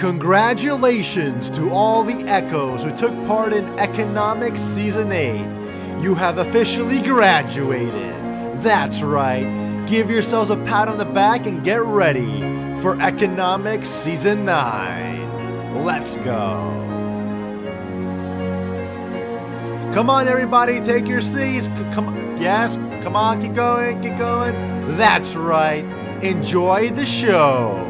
Congratulations to all the Echoes who took part in Economics Season 8. You have officially graduated. That's right. Give yourselves a pat on the back and get ready for Economics Season 9. Let's go. Come on, everybody, take your seats. Come on, keep going. That's right. Enjoy the show.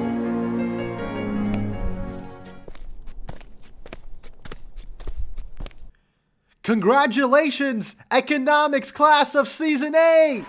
Congratulations, Economics class of Season 8!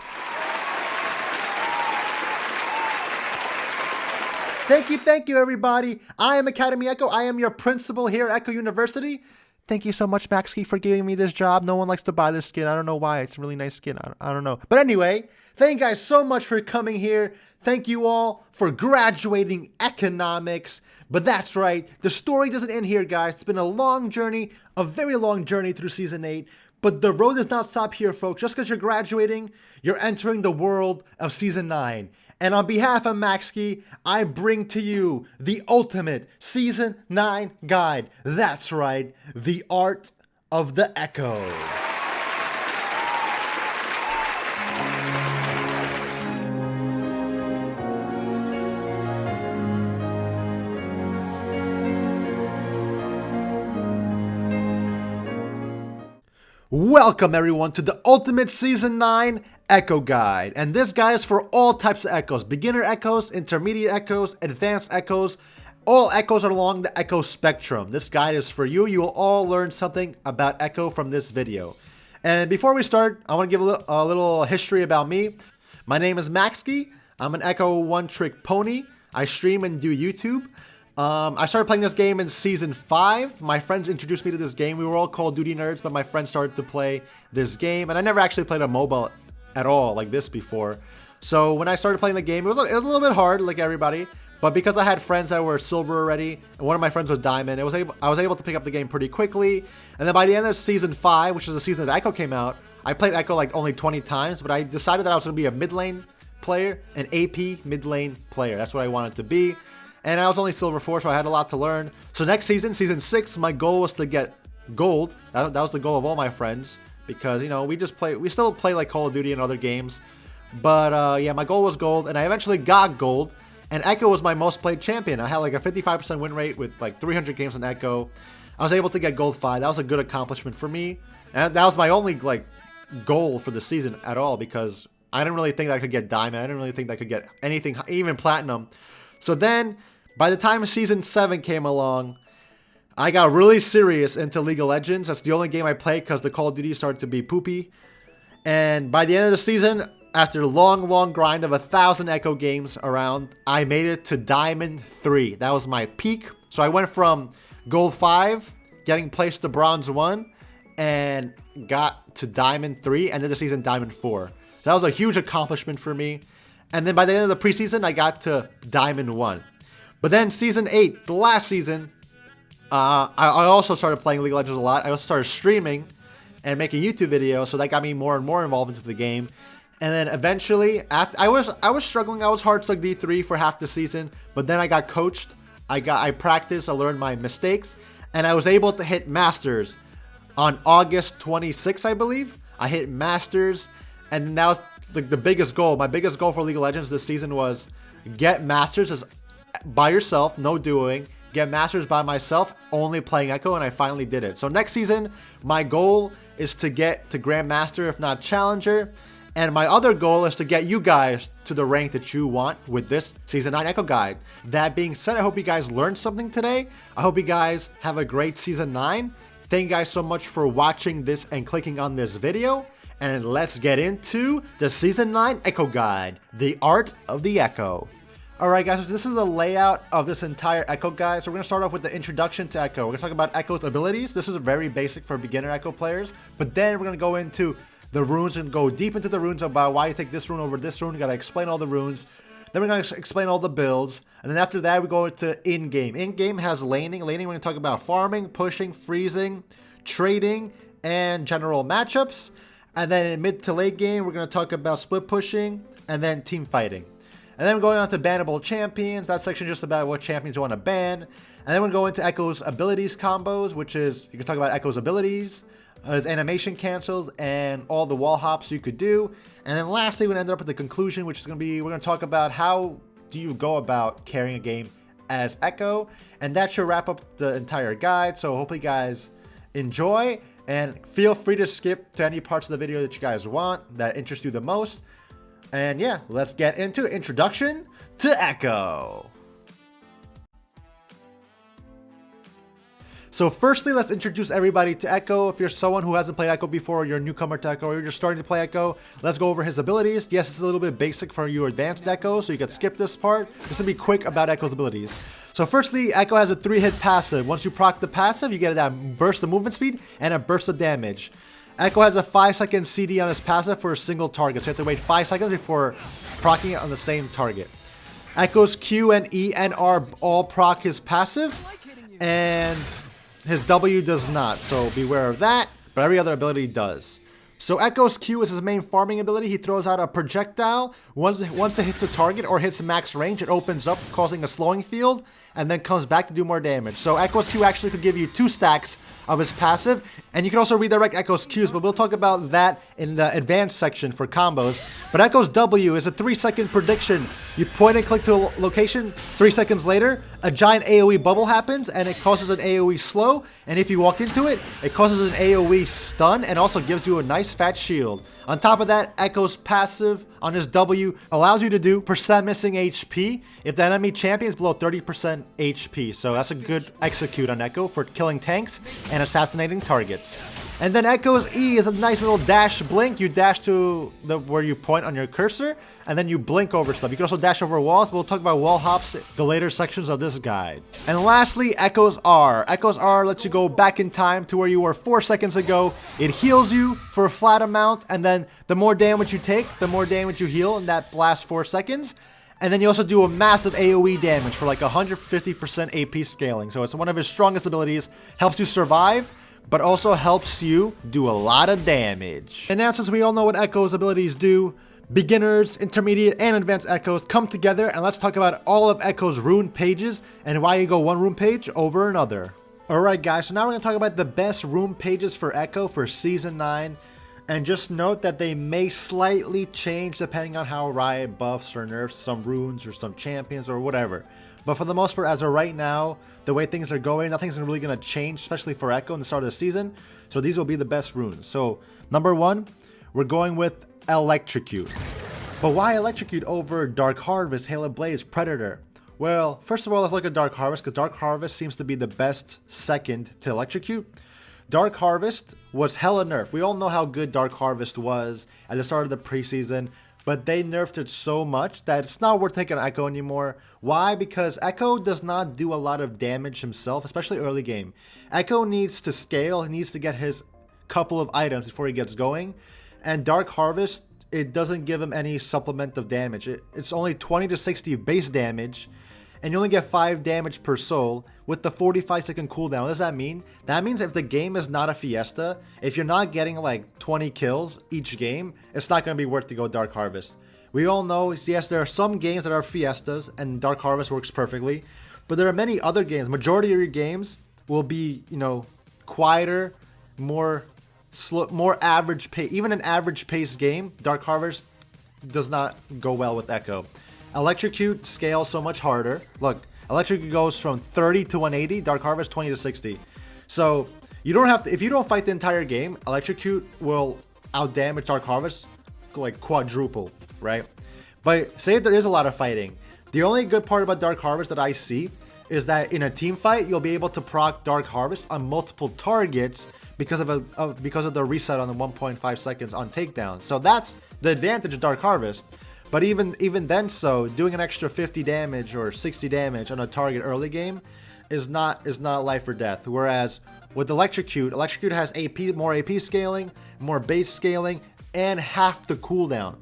Thank you, everybody. I am Academy Ekko. I am your principal here at Ekko University. Thank you so much, Maxske, for giving me this job. No one likes to buy this skin. I don't know why. It's a really nice skin. I don't know. But anyway, thank you guys so much for coming here. Thank you all for graduating economics. But that's right. The story doesn't end here, guys. It's been a long journey, a very long journey through Season 8. But the road does not stop here, folks. Just because you're graduating, you're entering the world of Season 9. And on behalf of Maxske, I bring to you the ultimate Season 9 guide. That's right, the art of the Ekko. Welcome everyone to the Ultimate Season 9 Ekko Guide. And this guide is for all types of Echoes. Beginner Echoes, Intermediate Echoes, Advanced Echoes. All Echoes are along the Echo spectrum. This guide is for you. You will all learn something about Ekko from this video. And before we start, I want to give a little history about me. My name is Maxske. I'm an Ekko one-trick pony. I stream and do YouTube. I started playing this game in Season 5. My friends introduced me to this game. We were all Call of Duty nerds, but my friends started to play this game. And I never actually played a mobile at all like this before. So when I started playing the game, it was a little bit hard, like everybody. But because I had friends that were silver already, and one of my friends was diamond, I was able to pick up the game pretty quickly. And then by the end of Season 5, which is the season that Ekko came out, I played Ekko like only 20 times. But I decided that I was going to be a mid lane player, an AP mid lane player. That's what I wanted to be. And I was only Silver 4, so I had a lot to learn. So next season, Season 6, my goal was to get gold. That was the goal of all my friends. Because, you know, we still play like Call of Duty and other games. But, yeah, my goal was gold. And I eventually got gold. And Ekko was my most played champion. I had like a 55% win rate with like 300 games on Ekko. I was able to get gold 5. That was a good accomplishment for me. And that was my only, like, goal for the season at all. Because I didn't really think that I could get diamond. I didn't really think that I could get anything, even platinum. So then, by the time Season 7 came along, I got really serious into League of Legends. That's the only game I played because the Call of Duty started to be poopy. And by the end of the season, after a long grind of 1,000 Ekko games around, I made it to Diamond 3. That was my peak. So I went from Gold 5, getting placed to Bronze 1, and got to Diamond 3, ended the season Diamond 4. So that was a huge accomplishment for me. And then by the end of the preseason, I got to Diamond 1. But then Season 8, the last season, I also started playing League of Legends a lot. I also started streaming and making YouTube videos, so that got me more and more involved into the game. And then eventually, after I was struggling. I was hard slug D3 for half the season, but then I got coached. I practiced. I learned my mistakes, and I was able to hit Masters on August 26th, I believe. I hit Masters, and that was the biggest goal. My biggest goal for League of Legends this season was get Masters by yourself, no duoing. Get Masters by myself, only playing Ekko, and I finally did it. So next season, my goal is to get to Grandmaster, if not Challenger. And my other goal is to get you guys to the rank that you want with this Season 9 Ekko Guide. That being said, I hope you guys learned something today. I hope you guys have a great Season 9. Thank you guys so much for watching this and clicking on this video. And let's get into the Season 9 Ekko Guide, the art of the Ekko. Alright guys, so this is a layout of this entire Ekko guide. So we're going to start off with the introduction to Ekko. We're going to talk about Ekko's abilities. This is very basic for beginner Ekko players. But then we're going to go into the runes and go deep into the runes about why you take this rune over this rune. You got to explain all the runes. Then we're going to explain all the builds. And then after that, we go into in-game. In-game has laning. Laning, we're going to talk about farming, pushing, freezing, trading, and general matchups. And then in mid to late game, we're going to talk about split pushing and then team fighting. And then we're going on to bannable champions. That section just about what champions you want to ban. And then we're going to Ekko's abilities combos, which is, you can talk about Ekko's abilities, his animation cancels, and all the wall hops you could do. And then lastly, we're going to end up with the conclusion, which is going to be, we're going to talk about how do you go about carrying a game as Ekko. And that should wrap up the entire guide. So hopefully you guys enjoy, and feel free to skip to any parts of the video that you guys want that interest you the most. And yeah, let's get into introduction to Ekko. So firstly, let's introduce everybody to Ekko. If you're someone who hasn't played Ekko before, or you're a newcomer to Ekko, or you're just starting to play Ekko, let's go over his abilities. Yes, it's a little bit basic for you advanced Ekko, so you can skip this part. Just to be quick about Ekko's abilities. So firstly, Ekko has a 3-hit passive. Once you proc the passive, you get that burst of movement speed and a burst of damage. Ekko has a 5-second CD on his passive for a single target, so you have to wait 5 seconds before proccing it on the same target. Ekko's Q and E and R all proc his passive, and his W does not, so beware of that, but every other ability does. So Ekko's Q is his main farming ability. He throws out a projectile. Once it hits a target or hits max range, it opens up, causing a slowing field, and then comes back to do more damage. So Ekko's Q actually could give you 2 stacks of his passive, and you can also redirect Ekko's Qs, but we'll talk about that in the advanced section for combos. But Ekko's W is a 3-second prediction. You point and click to a location, 3 seconds later, a giant AoE bubble happens, and it causes an AoE slow, and if you walk into it, it causes an AoE stun, and also gives you a nice fat shield. On top of that, Ekko's passive on his W allows you to do percent missing HP if the enemy champion is below 30% HP. So that's a good execute on Ekko for killing tanks and assassinating targets. And then Ekko's E is a nice little dash blink. You dash to where you point on your cursor, and then you blink over stuff. You can also dash over walls. We'll talk about wall hops in the later sections of this guide. And lastly, Ekko's R. Ekko's R lets you go back in time to where you were 4 seconds ago. It heals you for a flat amount, and then the more damage you take, the more damage you heal in that last 4 seconds. And then you also do a massive AoE damage for like 150% AP scaling. So it's one of his strongest abilities. Helps you survive, but also helps you do a lot of damage. And now, since we all know what Ekko's abilities do, beginners, intermediate, and advanced Ekkos come together, and let's talk about all of Ekko's rune pages and why you go one rune page over another. Alright guys, so now we're going to talk about the best rune pages for Ekko for Season 9. And just note that they may slightly change depending on how Riot buffs or nerfs some runes or some champions or whatever. But for the most part, as of right now, the way things are going, nothing's really going to change, especially for Ekko in the start of the season. So these will be the best runes. So number 1, we're going with Electrocute. But why Electrocute over Dark Harvest, Hail of Blaze, Predator? Well, first of all, let's look at Dark Harvest, because Dark Harvest seems to be the best second to Electrocute. Dark Harvest was hella nerfed. We all know how good Dark Harvest was at the start of the preseason, but they nerfed it so much that it's not worth taking Ekko anymore. Why? Because Ekko does not do a lot of damage himself, especially early game. Ekko needs to scale, he needs to get his couple of items before he gets going. And Dark Harvest, it doesn't give him any supplement of damage. It's only 20 to 60 base damage, and you only get 5 damage per soul with the 45-second cooldown. What does that mean? That means if the game is not a fiesta, if you're not getting like 20 kills each game, it's not going to be worth to go Dark Harvest. We all know, yes, there are some games that are fiestas, and Dark Harvest works perfectly, but there are many other games. Majority of your games will be, you know, quieter, more slow, more average pace. Even an average pace game, Dark Harvest does not go well with Ekko. Electrocute scales so much harder. Look, Electrocute goes from 30 to 180, Dark Harvest 20 to 60. So you don't have to, if you don't fight the entire game, Electrocute will outdamage Dark Harvest like quadruple, right? But say if there is a lot of fighting, the only good part about Dark Harvest that I see is that in a team fight, you'll be able to proc Dark Harvest on multiple targets because of the reset on the 1.5 seconds on takedown. So that's the advantage of Dark Harvest. But even then, so doing an extra 50 damage or 60 damage on a target early game is not life or death. Whereas with Electrocute has more AP scaling, more base scaling, and half the cooldown.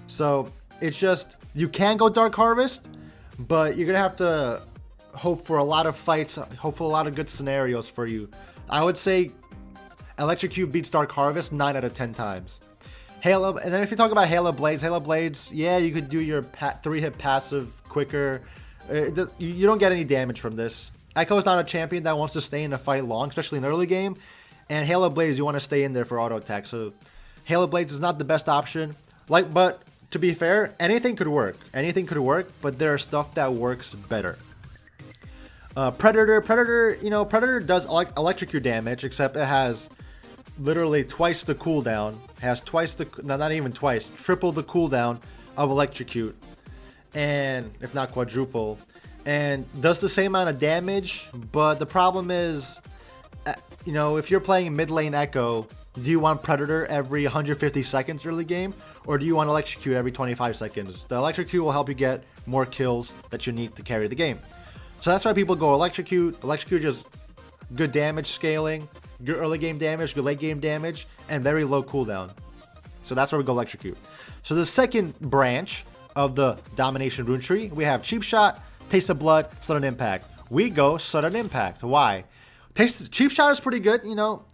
So it's just, you can go Dark Harvest, but you're gonna have to hope for a lot of fights, hope for a lot of good scenarios for you. I would say Electrocute beats Dark Harvest 9 out of 10 times. Halo, and then if you talk about Halo Blades, yeah, you could do your 3-hit passive quicker. You don't get any damage from this. Ekko is not a champion that wants to stay in a fight long, especially in the early game. And Halo Blades, you want to stay in there for auto attack. So Halo Blades is not the best option. But to be fair, anything could work. Anything could work, but there are stuff that works better. Predator, Predator does electrocute damage, except it has literally twice the cooldown. Has twice the, no, not even twice, triple the cooldown of electrocute, and if not quadruple, and does the same amount of damage. But the problem is, if you're playing mid lane Ekko, do you want Predator every 150 seconds early game, or do you want electrocute every 25 seconds? The electrocute will help you get more kills that you need to carry the game. So that's why people go electrocute. Electrocute is good damage scaling, good early game damage, good late game damage, and very low cooldown. So that's where we go electrocute. So the second branch of the domination rune tree, we have cheap shot, taste of blood, sudden impact. We go sudden impact. Why? Cheap shot is pretty good.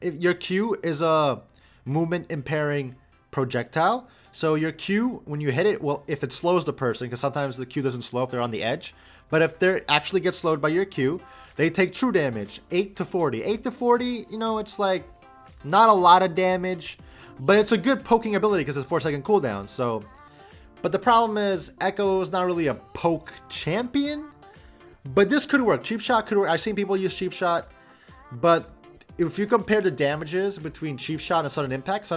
If your Q is a movement impairing projectile, so your Q, when you hit it, well, if it slows the person, because sometimes the Q doesn't slow if they're on the edge, but if they actually get slowed by your Q, they take true damage, 8 to 40. 8 to 40, it's like not a lot of damage, but it's a good poking ability because it's 4-second cooldown. So, but the problem is Ekko is not really a poke champion, but this could work. Cheap shot could work. I've seen people use cheap shot, but if you compare the damages between cheap shot and sudden impact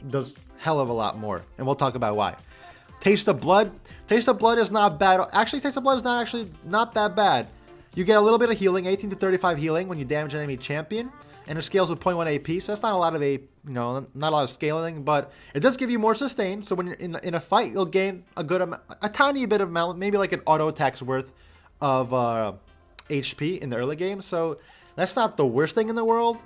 does hell of a lot more, and we'll talk about why. Taste of blood is not bad. Actually, taste of blood is not that bad. You get a little bit of healing, 18 to 35 healing when you damage an enemy champion, and it scales with 0.1 AP, so that's not a lot of not a lot of scaling, but it does give you more sustain. So when you're in a fight, you'll gain a tiny bit of amount, maybe like an auto attack's worth of HP in the early game. So that's not the worst thing in the world.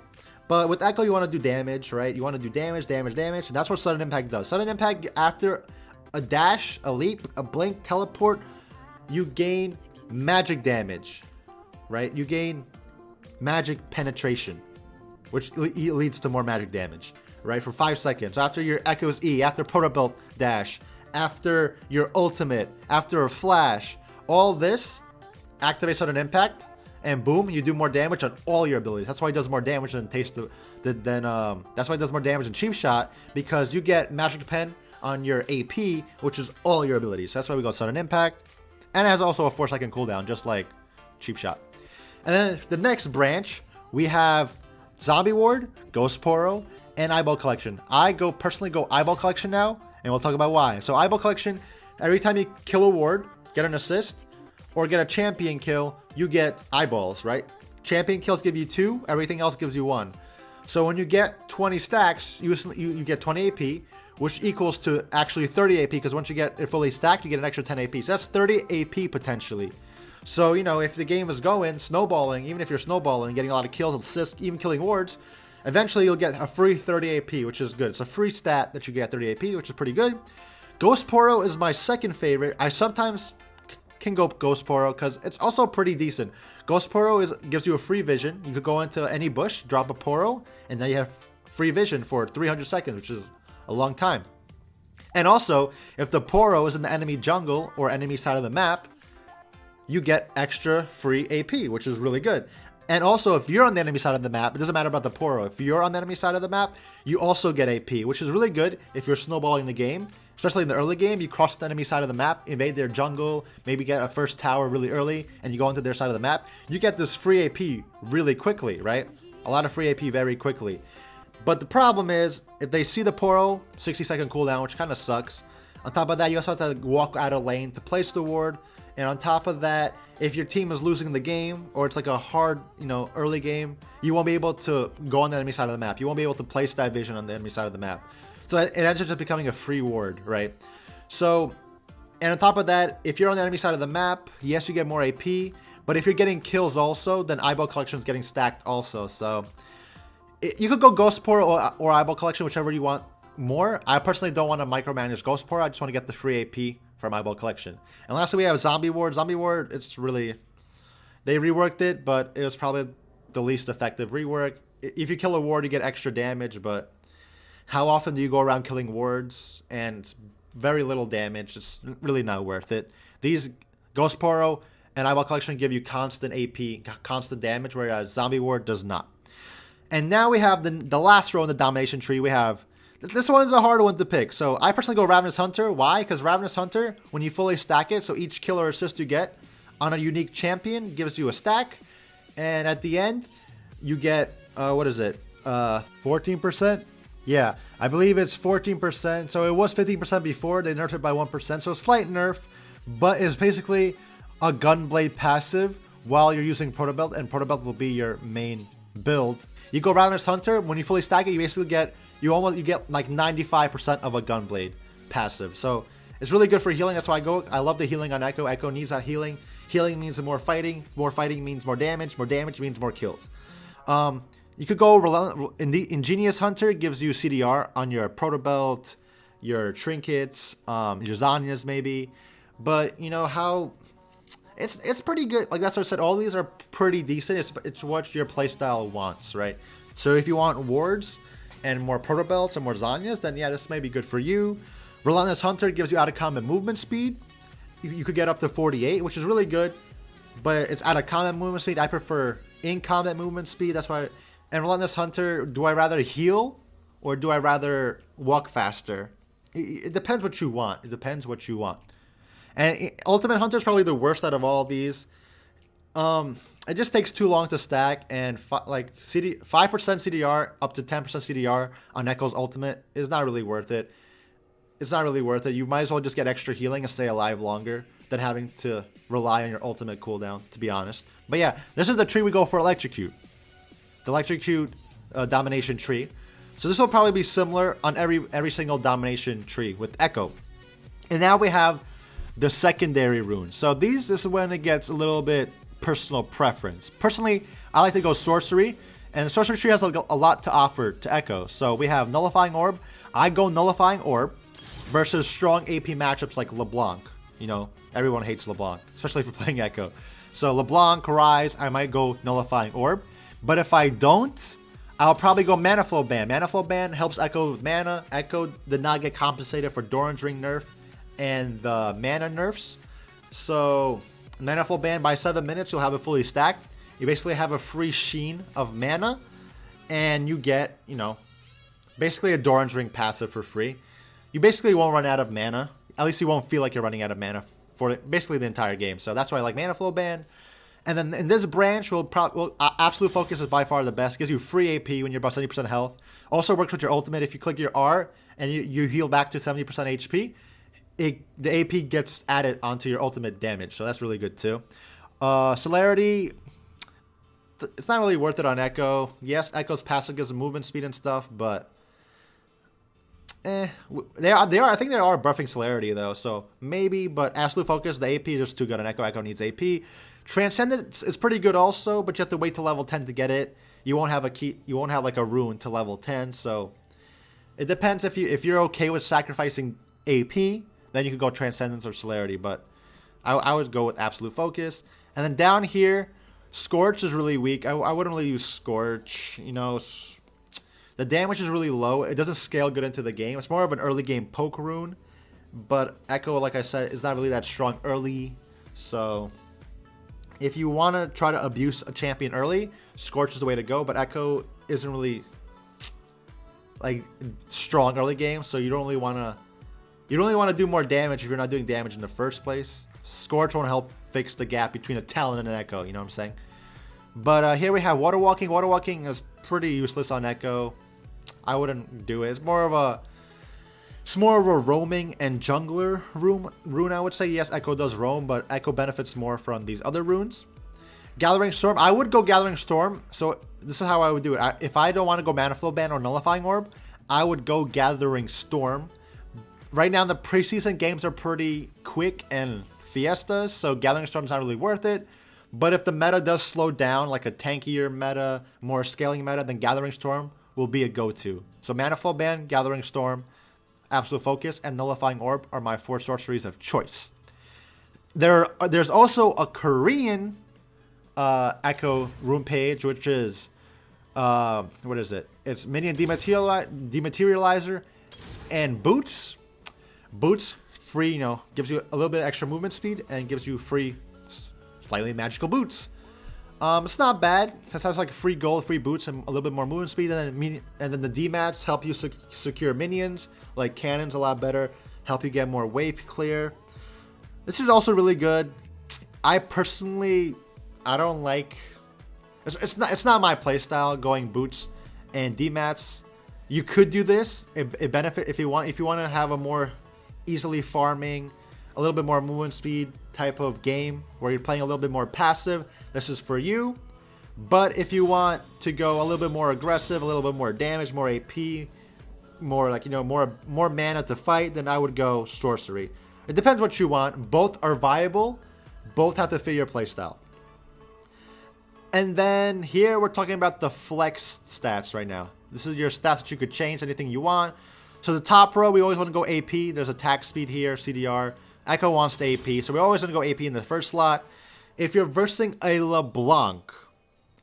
But with Ekko, you want to do damage, right? You want to do damage, and that's what sudden impact does. Sudden impact, after a dash, a leap, a blink, teleport, you gain magic damage, right? You gain magic penetration, which leads to more magic damage, right? For 5 seconds. After your Ekko's E, after Proto Belt dash, after your ultimate, after a flash, all this activates sudden impact, and boom, you do more damage on all your abilities. That's why it does more damage than that's why it does more damage than cheap shot, because you get magic pen on your AP, which is all your abilities. So that's why we go sudden impact, and it has also a 4-second cooldown, just like cheap shot. And then the next branch, we have Zombie Ward, Ghost Poro, and Eyeball Collection. I personally go Eyeball Collection now, and we'll talk about why. So Eyeball Collection, every time you kill a ward, get an assist, or get a champion kill, you get eyeballs, right? Champion kills give you 2, everything else gives you 1. So when you get 20 stacks, you get 20 AP, which equals to actually 30 AP, because once you get it fully stacked, you get an extra 10 AP. So that's 30 AP potentially. So, if the game is going, snowballing, even if you're snowballing, getting a lot of kills, assists, even killing wards, eventually you'll get a free 30 AP, which is good. It's a free stat that you get 30 AP, which is pretty good. Ghost Poro is my second favorite. I sometimes can go Ghost Poro because it's also pretty decent. Ghost Poro gives you a free vision. You could go into any bush, drop a Poro, and now you have free vision for 300 seconds, which is a long time. And also, if the Poro is in the enemy jungle or enemy side of the map, you get extra free AP, which is really good. And also, if you're on the enemy side of the map, it doesn't matter about the Poro. If you're on the enemy side of the map, you also get AP, which is really good if you're snowballing the game. Especially in the early game, you cross the enemy side of the map, invade their jungle, maybe get a first tower really early, and you go into their side of the map. You get this free AP really quickly, right? A lot of free AP very quickly. But the problem is, if they see the Poro, 60-second cooldown, which kind of sucks. On top of that, you also have to walk out of lane to place the ward. And on top of that, if your team is losing the game, or it's like a hard, early game, you won't be able to go on the enemy side of the map. You won't be able to place that vision on the enemy side of the map. So it ends up becoming a free ward, right? So, and on top of that, if you're on the enemy side of the map, yes, you get more AP. But if you're getting kills also, then Eyeball Collection is getting stacked also. So you could go Ghost Poro or Eyeball Collection, whichever you want more. I personally don't want to micromanage Ghost Poro. I just want to get the free AP from Eyeball Collection. And lastly, we have Zombie Ward. Zombie Ward, it's really, they reworked it, but it was probably the least effective rework. If you kill a ward, you get extra damage, but how often do you go around killing wards? And very little damage. It's really not worth it. These Ghost Poro and Eyeball Collection give you constant AP, constant damage, whereas Zombie Ward does not. And now we have the last row in the Domination tree. We have... This one's a hard one to pick. So I personally go Ravenous Hunter. Why? Because Ravenous Hunter, when you fully stack it, so each kill or assist you get on a unique champion gives you a stack. And at the end, you get, what is it? 14%? Yeah, I believe it's 14%. So it was 15% before. They nerfed it by 1%. So a slight nerf, but it's basically a Gunblade passive while you're using Protobelt, and Protobelt will be your main build. You go Ravenous Hunter, when you fully stack it, you basically get... You get like 95% of a Gunblade passive. So it's really good for healing. That's why I love the healing on Ekko. Ekko needs that healing. Healing means more fighting. More fighting means more damage. More damage means more kills. You could go Ingenious Hunter, gives you CDR on your Protobelt, your trinkets, your Zanyas maybe. But you know how it's pretty good. Like that's what I said. All these are pretty decent. It's what your playstyle wants, right? So if you want wards and more Protobelts and more Zanyas, then yeah, this may be good for you. Relentless Hunter gives you out of combat movement speed. You could get up to 48, which is really good, but it's out of combat movement speed. I prefer in combat movement speed. That's why. And Relentless Hunter, do I rather heal or do I rather walk faster? It depends what you want. It depends what you want. And Ultimate Hunter is probably the worst out of all these. It just takes too long to stack, and 5% CDR up to 10% CDR on Ekko's ultimate is not really worth it. It's not really worth it. You might as well just get extra healing and stay alive longer than having to rely on your ultimate cooldown, to be honest. But yeah, this is the tree we go for Electrocute. The Electrocute Domination tree. So this will probably be similar on every single Domination tree with Ekko. And now we have the secondary runes. So this is when it gets a little bit personal preference. Personally, I like to go sorcery, and the sorcery tree has a lot to offer to Ekko. So we have Nullifying Orb. I go Nullifying Orb versus strong AP matchups like LeBlanc. You know, everyone hates LeBlanc, especially if you're playing Ekko. So LeBlanc, Rise, I might go Nullifying Orb. But if I don't, I'll probably go Mana Flow Ban. Mana Flow Ban helps Ekko with mana. Ekko did not get compensated for Doran's Ring nerf and the mana nerfs. So Mana Flow Ban, by 7 minutes, you'll have it fully stacked. You basically have a free sheen of mana, and you get, you know, basically a Doran's Ring passive for free. You basically won't run out of mana. At least you won't feel like you're running out of mana for basically the entire game. So that's why I like Mana Flow Ban. And then in this branch, Absolute Focus is by far the best. Gives you free AP when you're about 70% health. Also works with your ultimate. If you click your R and you heal back to 70% HP, the AP gets added onto your ultimate damage, so that's really good too. Celerity, it's not really worth it on Ekko. Yes, Ekko's passive gives movement speed and stuff, but they are. I think they are buffing Celerity though, so maybe. But Absolute Focus, the AP is just too good on Ekko. Ekko needs AP. Transcendence is pretty good also, but you have to wait to level 10 to get it. You won't have a key. You won't have like a rune to level 10, so it depends if you're okay with sacrificing AP. Then you could go Transcendence or Celerity, but I would go with Absolute Focus. And then down here, Scorch is really weak. I wouldn't really use Scorch. You know, the damage is really low. It doesn't scale good into the game. It's more of an early game poke rune. But Ekko, like I said, is not really that strong early. So if you want to try to abuse a champion early, Scorch is the way to go. But Ekko isn't really like strong early game, so you don't really want to... You don't really want to do more damage if you're not doing damage in the first place. Scorch won't help fix the gap between a Talon and an Ekko, you know what I'm saying? But here we have Water Walking. Water Walking is pretty useless on Ekko. I wouldn't do it. It's more of a roaming and jungler rune, I would say. Yes, Ekko does roam, but Ekko benefits more from these other runes. Gathering Storm. I would go Gathering Storm. So this is how I would do it. If I don't want to go Mana Flow Ban or Nullifying Orb, I would go Gathering Storm. Right now, the preseason games are pretty quick and fiestas, so Gathering Storm's not really worth it. But if the meta does slow down, like a tankier meta, more scaling meta, then Gathering Storm will be a go-to. So Mana Flow Ban, Gathering Storm, Absolute Focus, and Nullifying Orb are my 4 sorceries of choice. There's also a Korean Ekko rune page, which is What is it? It's minion dematerializer and boots. Boots free, gives you a little bit of extra movement speed and gives you free, slightly magical boots. It's not bad. It has like free gold, free boots, and a little bit more movement speed. And then the D-mats help you secure minions, like cannons, a lot better. Help you get more wave clear. This is also really good. I personally, I don't like. It's not my playstyle going boots and D-mats. You could do this. It benefit if you want to have a more easily farming, a little bit more movement speed type of game where you're playing a little bit more passive. This is for you. But if you want to go a little bit more aggressive, a little bit more damage, more AP, more like more mana to fight, then I would go sorcery. It depends what you want. Both are viable. Both have to fit your playstyle. And then here we're talking about the flex stats right now. This is your stats that you could change, anything you want. So the top row, we always want to go AP. There's attack speed here, CDR. Ekko wants the AP, so we always want to go AP in the first slot. If you're versing a LeBlanc,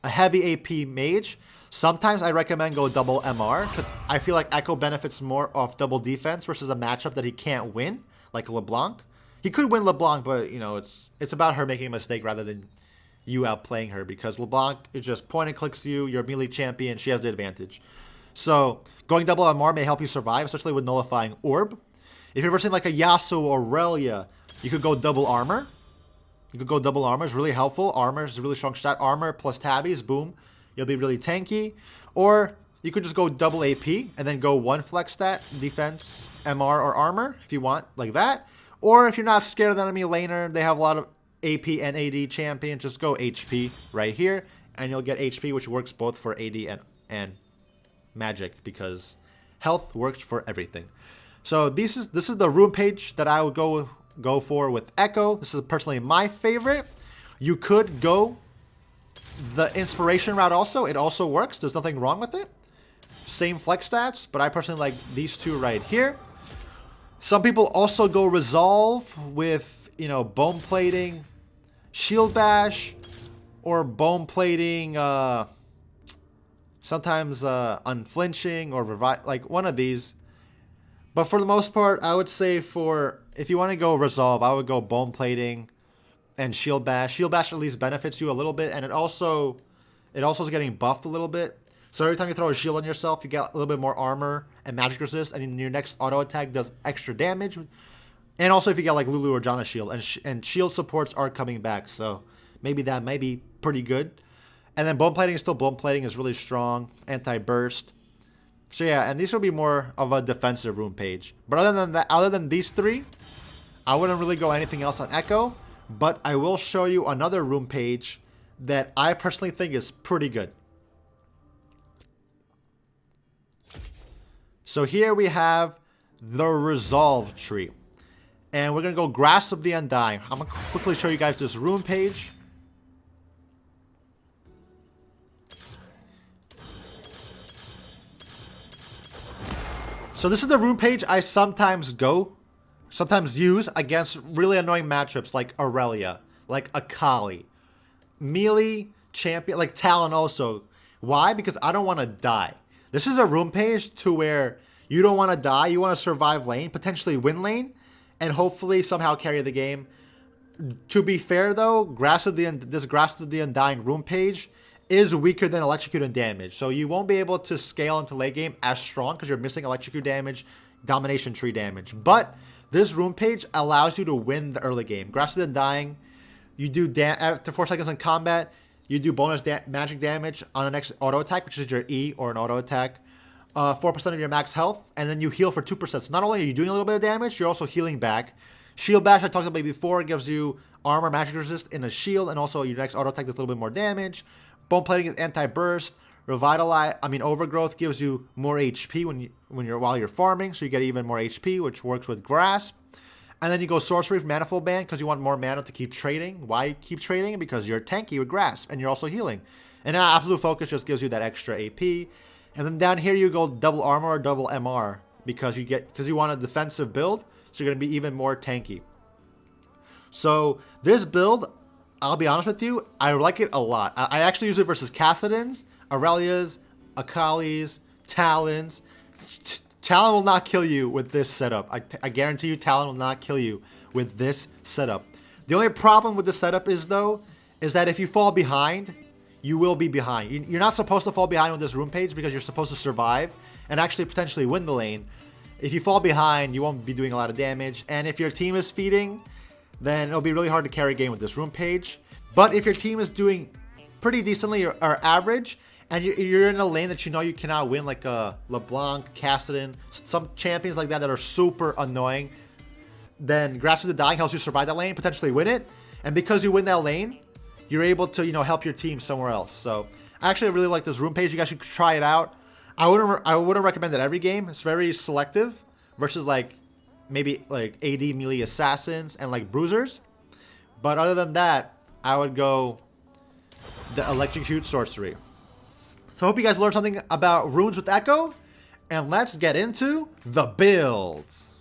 a heavy AP mage, sometimes I recommend go double MR, because I feel like Ekko benefits more off double defense versus a matchup that he can't win, like LeBlanc. He could win LeBlanc, but it's about her making a mistake rather than you outplaying her, because LeBlanc is just point and clicks you, you're a melee champion, she has the advantage. So going double MR may help you survive, especially with nullifying orb. If you're versing like a Yasuo or Aurelia, you could go double armor. You could go double armor. It's really helpful. Armor is a really strong stat. Armor plus tabbies, boom. You'll be really tanky. Or you could just go double AP and then go one flex stat, defense, MR, or armor if you want, like that. Or if you're not scared of the enemy laner, they have a lot of AP and AD champions, just go HP right here, and you'll get HP, which works both for AD and magic, because health works for everything. So this is the room page that I would go for with Ekko. This is personally my favorite. You could go the inspiration route also. It also works. There's nothing wrong with it. Same flex stats, but I personally like these two right here. Some people also go resolve with, bone plating, shield bash, or bone plating, sometimes unflinching or revive, like one of these. But for the most part, I would say if you want to go resolve, I would go bone plating and shield bash. Shield bash at least benefits you a little bit, and it also is getting buffed a little bit. So every time you throw a shield on yourself, you get a little bit more armor and magic resist, and your next auto attack does extra damage. And also if you get like Lulu or Janna shield, and shield supports are coming back, so maybe that might be pretty good. And then bone plating is really strong, anti-burst. So yeah, and these will be more of a defensive room page. But other than these three, I wouldn't really go anything else on Ekko. But I will show you another room page that I personally think is pretty good. So here we have the Resolve tree. And we're going to go Grasp of the Undying. I'm going to quickly show you guys this room page. So this is the room page I sometimes use against really annoying matchups like Aurelia, like Akali, melee champion, like Talon also. Why? Because I don't want to die. This is a room page to where you don't want to die. You want to survive lane, potentially win lane, and hopefully somehow carry the game. To be fair though, this Grasp of the Undying room page is weaker than Electrocute and damage. So you won't be able to scale into late game as strong because you're missing Electrocute damage, Domination Tree damage. But this room page allows you to win the early game. Grasp of the Undying, you do after 4 seconds in combat, you do bonus magic damage on the next auto attack, which is your E or an auto attack. 4% of your max health, and then you heal for 2%. So not only are you doing a little bit of damage, you're also healing back. Shield Bash, I talked about before, gives you armor, magic resist, and a shield, and also your next auto attack does a little bit more damage. Bone Plating is anti-burst. Overgrowth gives you more HP while you're farming, so you get even more HP, which works with Grasp. And then you go Sorcery for Manifold Band because you want more mana to keep trading. Why keep trading? Because you're tanky with Grasp, and you're also healing. And now Absolute Focus just gives you that extra AP. And then down here you go double armor or double MR because you want a defensive build, so you're going to be even more tanky. So this build, I'll be honest with you, I like it a lot. I actually use it versus Kassadin's. Aurelias, Akali's, Talons. Talon will not kill you with this setup. I guarantee you Talon will not kill you with this setup. The only problem with this setup is that if you fall behind, you will be behind. You're not supposed to fall behind with this rune page because you're supposed to survive and actually potentially win the lane. If you fall behind, you won't be doing a lot of damage. And if your team is feeding, then it'll be really hard to carry a game with this rune page. But if your team is doing pretty decently or average, and you're in a lane that you know you cannot win, like LeBlanc, Cassidy, some champions like that are super annoying, then Grasp of the Dying helps you survive that lane, potentially win it. And because you win that lane, you're able to, help your team somewhere else. So I actually really like this rune page. You guys should try it out. I wouldn't recommend it every game. It's very selective versus maybe AD melee assassins and bruisers. But other than that, I would go the electrocute sorcery. So I hope you guys learned something about runes with Ekko, and let's get into the builds.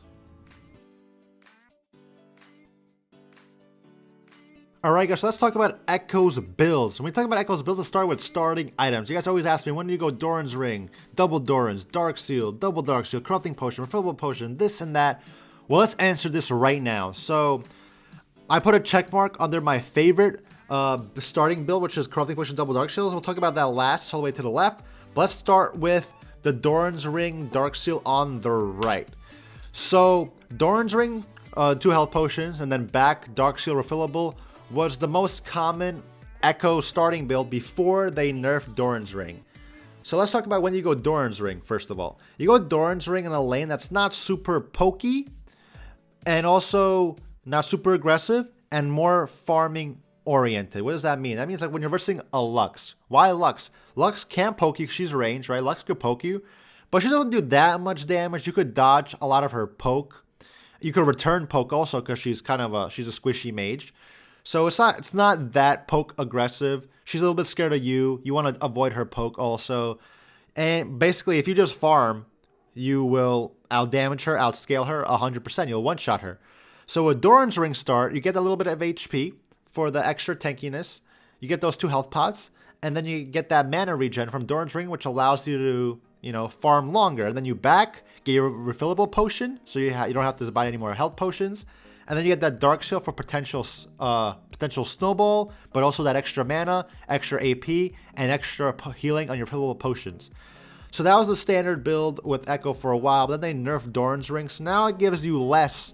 Alright guys, so let's talk about Ekko's builds. When we talk about Ekko's builds, let's start with starting items. You guys always ask me, when do you go Doran's Ring, Double Doran's, Dark Seal, Double Dark Seal, Corrupting Potion, Refillable Potion, this and that? Well, let's answer this right now. So I put a check mark under my favorite starting build, which is Corrupting Potion, Double Dark Seals. We'll talk about that last, all the way to the left. But let's start with the Doran's Ring, Dark Seal on the right. So Doran's Ring, 2 health potions, and then back Dark Seal refillable was the most common Ekko starting build before they nerfed Doran's Ring. So let's talk about when you go Doran's Ring, first of all. You go Doran's Ring in a lane that's not super pokey, and also not super aggressive, and more farming oriented. What does that mean? That means when you're versing a Lux. Why Lux? Lux can't poke you, she's ranged, right? Lux could poke you, but she doesn't do that much damage. You could dodge a lot of her poke. You could return poke also because she's she's a squishy mage. So it's not that poke aggressive. She's a little bit scared of you. You want to avoid her poke also. And basically, if you just farm, you will outdamage her, outscale her 100%. You'll one-shot her. So with Doran's Ring start, you get a little bit of HP for the extra tankiness. You get those 2 health pots, and then you get that mana regen from Doran's Ring, which allows you to, farm longer. And then you back, get your refillable potion, so you don't have to buy any more health potions. And then you get that Dark Seal for potential snowball, but also that extra mana, extra AP, and extra healing on your refillable potions. So that was the standard build with Ekko for a while, but then they nerfed Doran's Ring, so now it gives you less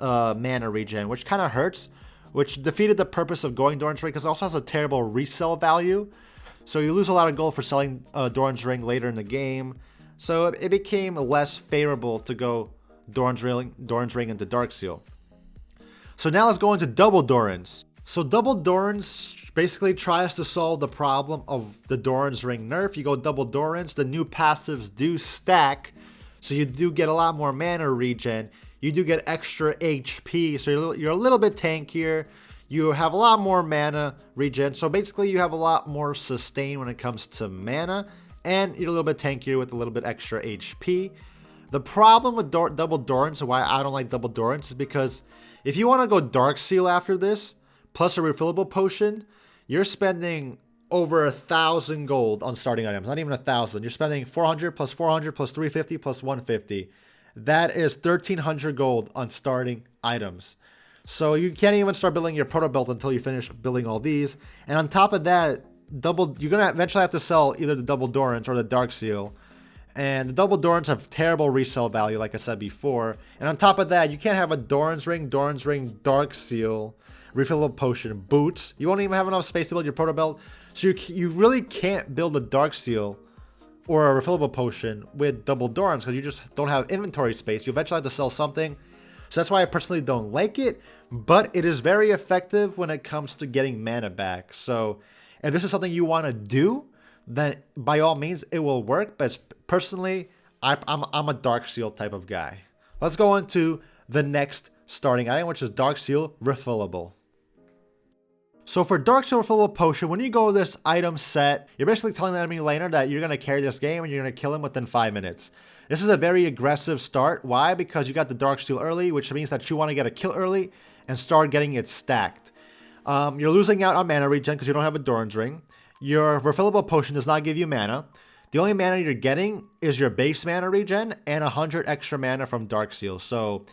mana regen, which kind of hurts, which defeated the purpose of going Doran's Ring, because it also has a terrible resell value. So you lose a lot of gold for selling Doran's Ring later in the game. So it became less favorable to go Doran's Ring into Dark Seal. So now let's go into Double Doran's. So Double Doran's basically tries to solve the problem of the Doran's Ring nerf. You go Double Doran's, the new passives do stack, so you do get a lot more mana regen. You do get extra HP, so you're a little bit tankier. You have a lot more mana regen, so basically you have a lot more sustain when it comes to mana, and you're a little bit tankier with a little bit extra HP. The problem with Double Doran's, and why I don't like Double Doran's, is because if you want to go Dark Seal after this, plus a refillable potion, you're spending over 1,000 gold on starting items. Not even 1,000. You're spending 400 plus 400 plus 350 plus 150. That is 1,300 gold on starting items. So you can't even start building your proto belt until you finish building all these. And on top of that, you're gonna eventually have to sell either the Double Doran's or the Dark Seal. And the Double Doran's have terrible resale value, like I said before. And on top of that, you can't have a Doran's Ring, Dark Seal, refillable potion, boots. You won't even have enough space to build your proto belt. So you really can't build a Dark Seal or a refillable potion with Double Doran's because you just don't have inventory space. You eventually have to sell something. So that's why I personally don't like it. But it is very effective when it comes to getting mana back. So if this is something you want to do, then by all means it will work. But personally, I'm a Dark Seal type of guy. Let's go into the next starting item, which is Dark Seal refillable. So for Dark Seal refillable potion, when you go this item set, you're basically telling the enemy laner that you're going to carry this game and you're going to kill him within 5 minutes. This is a very aggressive start. Why? Because you got the Dark Seal early, which means that you want to get a kill early and start getting it stacked. You're losing out on mana regen because you don't have a Doran's Ring. your refillable potion does not give you mana. The only mana you're getting is your base mana regen and 100 extra mana from Dark Seal. So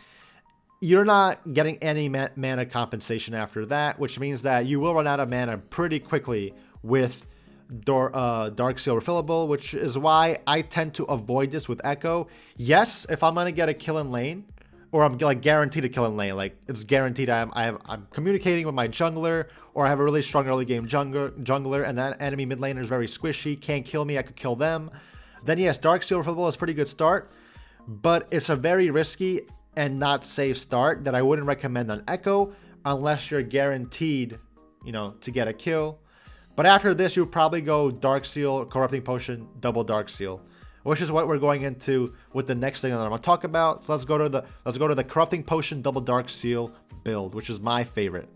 you're not getting any mana compensation after that, which means that you will run out of mana pretty quickly with Dark Seal refillable, which is why I tend to avoid this with Ekko. Yes, if I'm gonna get a kill in lane, or I'm like guaranteed a kill in lane, like it's guaranteed I'm communicating with my jungler, or I have a really strong early game jungler, and that enemy mid laner is very squishy, can't kill me, I could kill them. Then yes, Dark Seal refillable is a pretty good start, but it's a very risky and not safe start that I wouldn't recommend on Ekko unless you're guaranteed, to get a kill. But after this, you would probably go Dark Seal, Corrupting Potion, double Dark Seal, which is what we're going into with the next thing that I'm going to talk about. So let's go to the Corrupting Potion, double Dark Seal build, which is my favorite.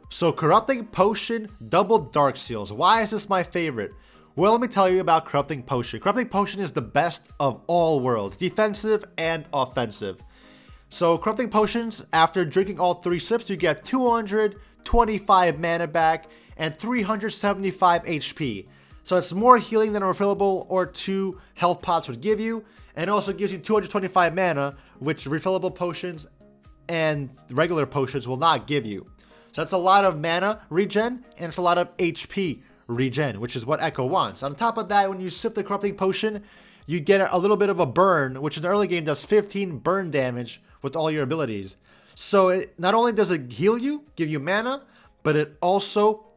So Corrupting Potion, double Dark Seals. Why is this my favorite? Well, let me tell you about Corrupting Potion. Corrupting Potion is the best of all worlds, defensive and offensive. So Corrupting Potions, after drinking all 3 sips, you get 225 mana back and 375 HP. So it's more healing than a refillable or 2 health pots would give you. And it also gives you 225 mana, which refillable potions and regular potions will not give you. So that's a lot of mana regen and it's a lot of HP regen, which is what Ekko wants. On top of that, when you sip the Corrupting Potion, you get a little bit of a burn, which in the early game does 15 burn damage with all your abilities. So it not only does it heal you, give you mana, but it also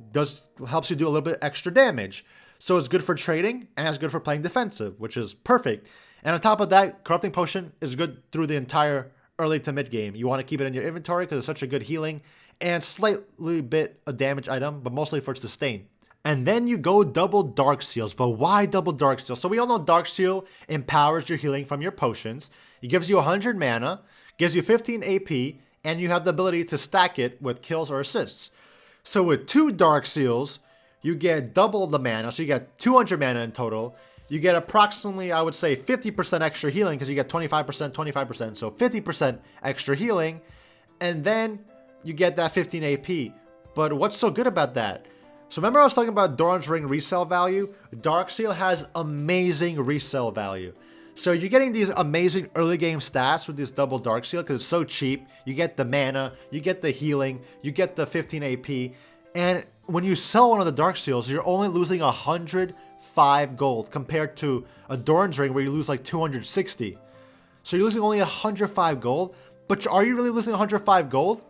helps you do a little bit extra damage. So it's good for trading and it's good for playing defensive, which is perfect. And on top of that, Corrupting Potion is good through the entire early to mid game. You want to keep it in your inventory because it's such a good healing and slightly bit a damage item, but mostly for its sustain. And then you go double Dark Seals. But why double Dark Seal? So we all know Dark Seal empowers your healing from your potions. It gives you 100 mana, gives you 15 AP, and you have the ability to stack it with kills or assists. So with 2 Dark Seals, you get double the mana. So you get 200 mana in total. You get approximately, I would say, 50% extra healing because you get 25%, 25%. So 50% extra healing. And then you get that 15 AP. But what's so good about that? So remember I was talking about Doran's Ring resale value? Dark Seal has amazing resale value. So you're getting these amazing early game stats with this double Dark Seal because it's so cheap. You get the mana, you get the healing, you get the 15 AP. And when you sell one of the Dark Seals, you're only losing 105 gold compared to a Doran's Ring where you lose like 260. So you're losing only 105 gold. But are you really losing 105 gold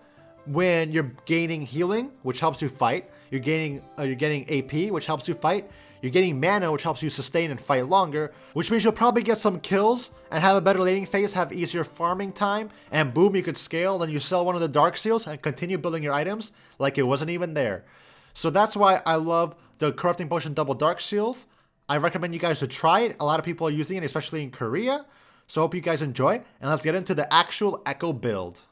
when you're gaining healing, which helps you fight? You're getting AP, which helps you fight. You're getting mana, which helps you sustain and fight longer, which means you'll probably get some kills and have a better laning phase, have easier farming time, and boom, you could scale. Then you sell one of the Dark Seals and continue building your items like it wasn't even there. So that's why I love the Corrupting Potion double Dark Seals. I recommend you guys to try it. A lot of people are using it, especially in Korea. So I hope you guys enjoy, and let's get into the actual Ekko build.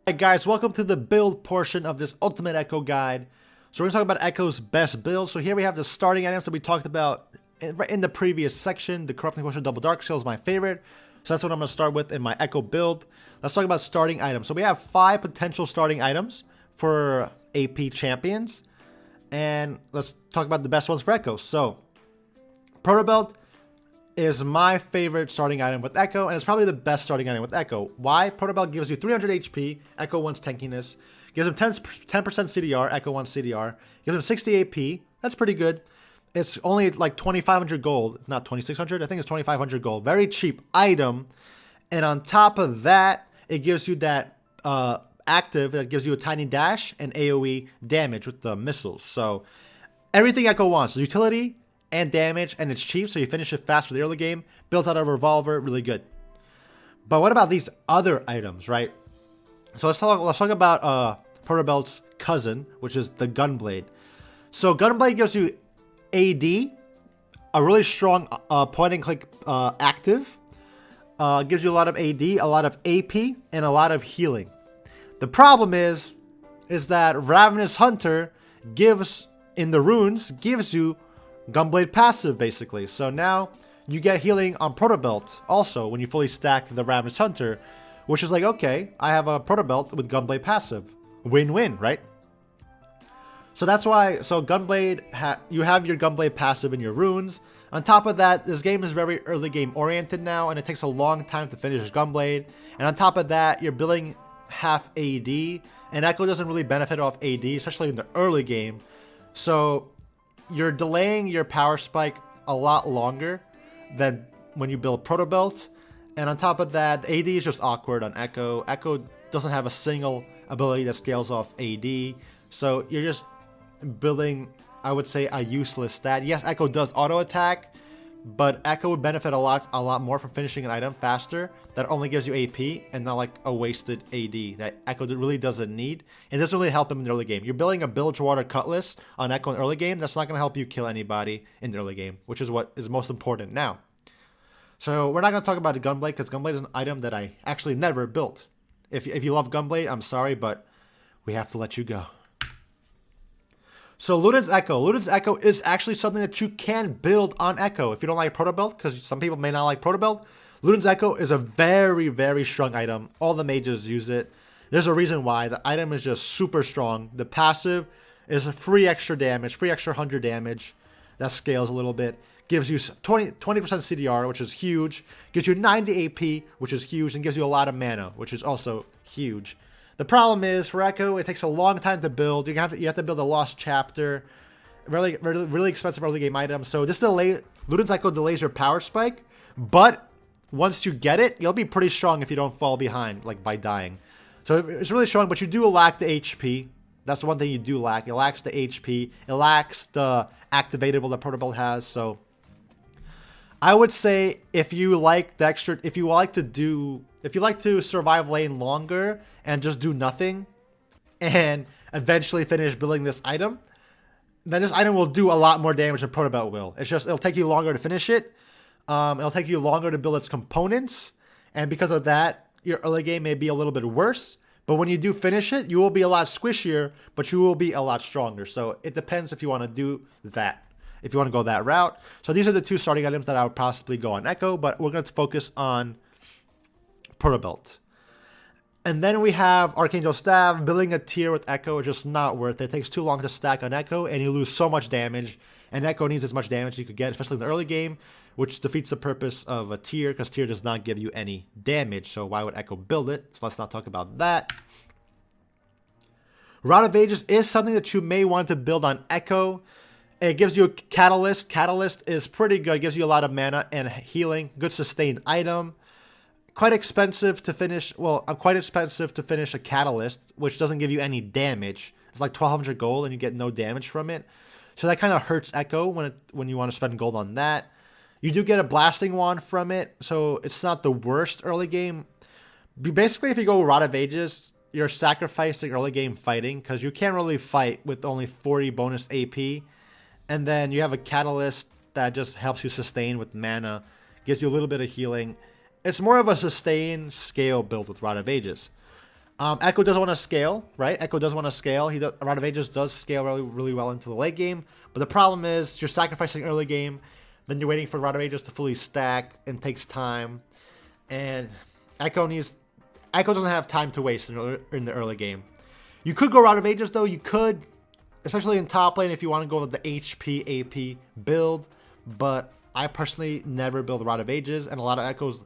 Alright guys, welcome to the build portion of this Ultimate Ekko guide. So we're going to talk about Ekko's best build. So here we have the starting items that we talked about in the previous section. The Corrupting Potion double Dark Seal is my favorite. So that's what I'm going to start with in my Ekko build. Let's talk about starting items. So we have 5 potential starting items for AP champions. And let's talk about the best ones for Ekko. So Proto Belt is my favorite starting item with Ekko, and it's probably the best starting item with Ekko. Why? Proto Belt gives you 300 HP, Ekko wants tankiness, gives him 10% CDR, Ekko wants CDR, gives him 60 AP, that's pretty good. It's only like 2,500 gold, not 2,600, I think it's 2,500 gold. Very cheap item, and on top of that, it gives you that active that gives you a tiny dash and AoE damage with the missiles. So everything Ekko wants, utility, and damage, and it's cheap, so you finish it fast for the early game. Built out of a revolver, really good. But what about these other items, right? So let's talk about Proto Belt's cousin, which is the Gunblade. So Gunblade gives you AD, a really strong point and click active. Gives you a lot of AD, a lot of AP, and a lot of healing. The problem is that Ravenous Hunter gives, in the runes, gives you Gunblade passive, basically. So now you get healing on Proto Belt also when you fully stack the Ravenous Hunter, which is like, okay, I have a Proto Belt with Gunblade passive. Win-win, right? So that's why, so Gunblade, you have your Gunblade passive in your runes. On top of that, this game is very early game oriented now, and it takes a long time to finish Gunblade. And on top of that, you're building half AD, and Ekko doesn't really benefit off AD, especially in the early game. So you're delaying your power spike a lot longer than when you build Proto Belt. And on top of that, AD is just awkward on Ekko. Ekko doesn't have a single ability that scales off AD. So you're just building, I would say, a useless stat. Yes, Ekko does auto attack, but Ekko would benefit a lot more from finishing an item faster that only gives you AP and not like a wasted AD that Ekko really doesn't need. It doesn't really help him in the early game. You're building a Bilgewater Cutlass on Ekko in the early game. That's not going to help you kill anybody in the early game, which is what is most important now. So we're not going to talk about the Gunblade because Gunblade is an item that I actually never built. If you love Gunblade, I'm sorry, but we have to let you go. So Luden's Ekko. Luden's Ekko is actually something that you can build on Ekko. If you don't like Proto Belt, because some people may not like Proto Belt, Luden's Ekko is a very, very strong item. All the mages use it. There's a reason why. The item is just super strong. The passive is a free extra damage, free extra 100 damage. That scales a little bit. Gives you 20% CDR, which is huge. Gives you 90 AP, which is huge. And gives you a lot of mana, which is also huge. The problem is, for Ekko, it takes a long time to build. You have to build a Lost Chapter. Really expensive early game item. So this delay, Luden's Ekko delays your power spike. But once you get it, you'll be pretty strong if you don't fall behind, like by dying. So it's really strong, but you do lack the HP. That's the one thing you do lack. It lacks the HP. It lacks the activatable that Proto Belt has. So I would say if you like the extra, if you like to survive lane longer and just do nothing and eventually finish building this item, then this item will do a lot more damage than Proto Belt will. It's just, it'll take you longer to finish it. It'll take you longer to build its components. And because of that, your early game may be a little bit worse. But when you do finish it, you will be a lot squishier, but you will be a lot stronger. So it depends if you want to do that. If you want to go that route. So these are the two starting items that I would possibly go on Ekko, but we're going to focus on Proto Belt. And then we have Archangel Staff. Building a tier with Ekko is just not worth it. It takes too long to stack on Ekko, and you lose so much damage. And Ekko needs as much damage as you could get, especially in the early game, which defeats the purpose of a tier, because tier does not give you any damage. So why would Ekko build it? So let's not talk about that. Rod of Ages is something that you may want to build on Ekko. It gives you a Catalyst. Catalyst is pretty good. It gives you a lot of mana and healing. Good sustained item. Quite expensive to finish. Well, quite expensive to finish a Catalyst, which doesn't give you any damage. It's like 1,200 gold and you get no damage from it. So that kind of hurts Ekko when you want to spend gold on that. You do get a Blasting Wand from it, so it's not the worst early game. Basically, if you go Rod of Ages, you're sacrificing early game fighting because you can't really fight with only 40 bonus AP. And then you have a Catalyst that just helps you sustain with mana, gives you a little bit of healing. It's more of a sustain scale build with Rod of Ages. Ekko does want to scale, right? Ekko does want to scale. Rod of Ages does scale really well into the late game. But the problem is you're sacrificing early game, then you're waiting for Rod of Ages to fully stack and takes time. And Ekko doesn't have time to waste in the early game. You could go Rod of Ages though. You could, especially in top lane if you want to go with the HP AP build. But I personally never build Rod of Ages, and a lot of Ekkos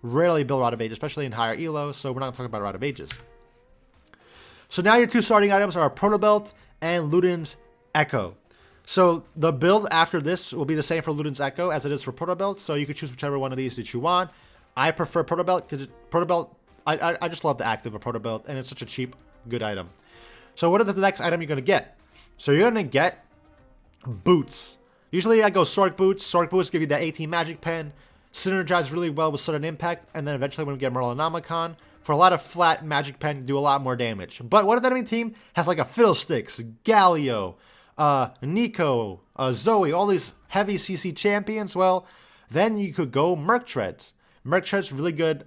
rarely build Rod of Ages, especially in higher elos, so we're not talking about Rod of Ages. So now your two starting items are Proto Belt and Luden's Ekko. So the build after this will be the same for Luden's Ekko as it is for Proto Belt, so you can choose whichever one of these that you want. I prefer Proto Belt because Proto Belt, I just love the active of Proto Belt, and it's such a cheap, good item. So what is the next item you're going to get? So you're going to get boots. Usually I go Sork Boots. Sork Boots give you that 18 magic pen, synergize really well with Sudden Impact, and then eventually when we get Merlinomicon, for a lot of flat magic pen, do a lot more damage. But what if the enemy team has like a Fiddlesticks, Galio, Nico, Zoe, all these heavy CC champions? Well, then you could go Merc Treads. Merc Treads really good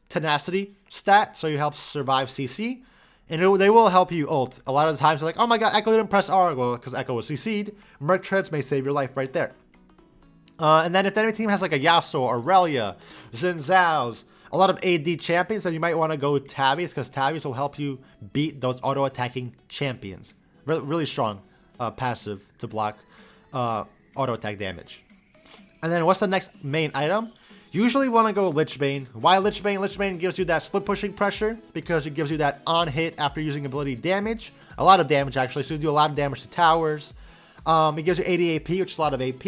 tenacity stat, so you help survive CC. And they will help you ult. A lot of the times, they're like, oh my god, Ekko didn't press R. Well, because Ekko was CC'd. Merc Treads may save your life right there. And then if the enemy team has like a Yasuo, Aurelia, Xin Zhao's, a lot of AD champions, then you might want to go with Tabbies, because Tabbies will help you beat those auto-attacking champions. Really strong passive to block auto attack damage. And then what's the next main item? Usually want to go Lichbane. Why Lichbane? Lichbane gives you that split pushing pressure because it gives you that on hit after using ability damage. A lot of damage actually, so you do a lot of damage to towers. It gives you 80 AP, which is a lot of AP.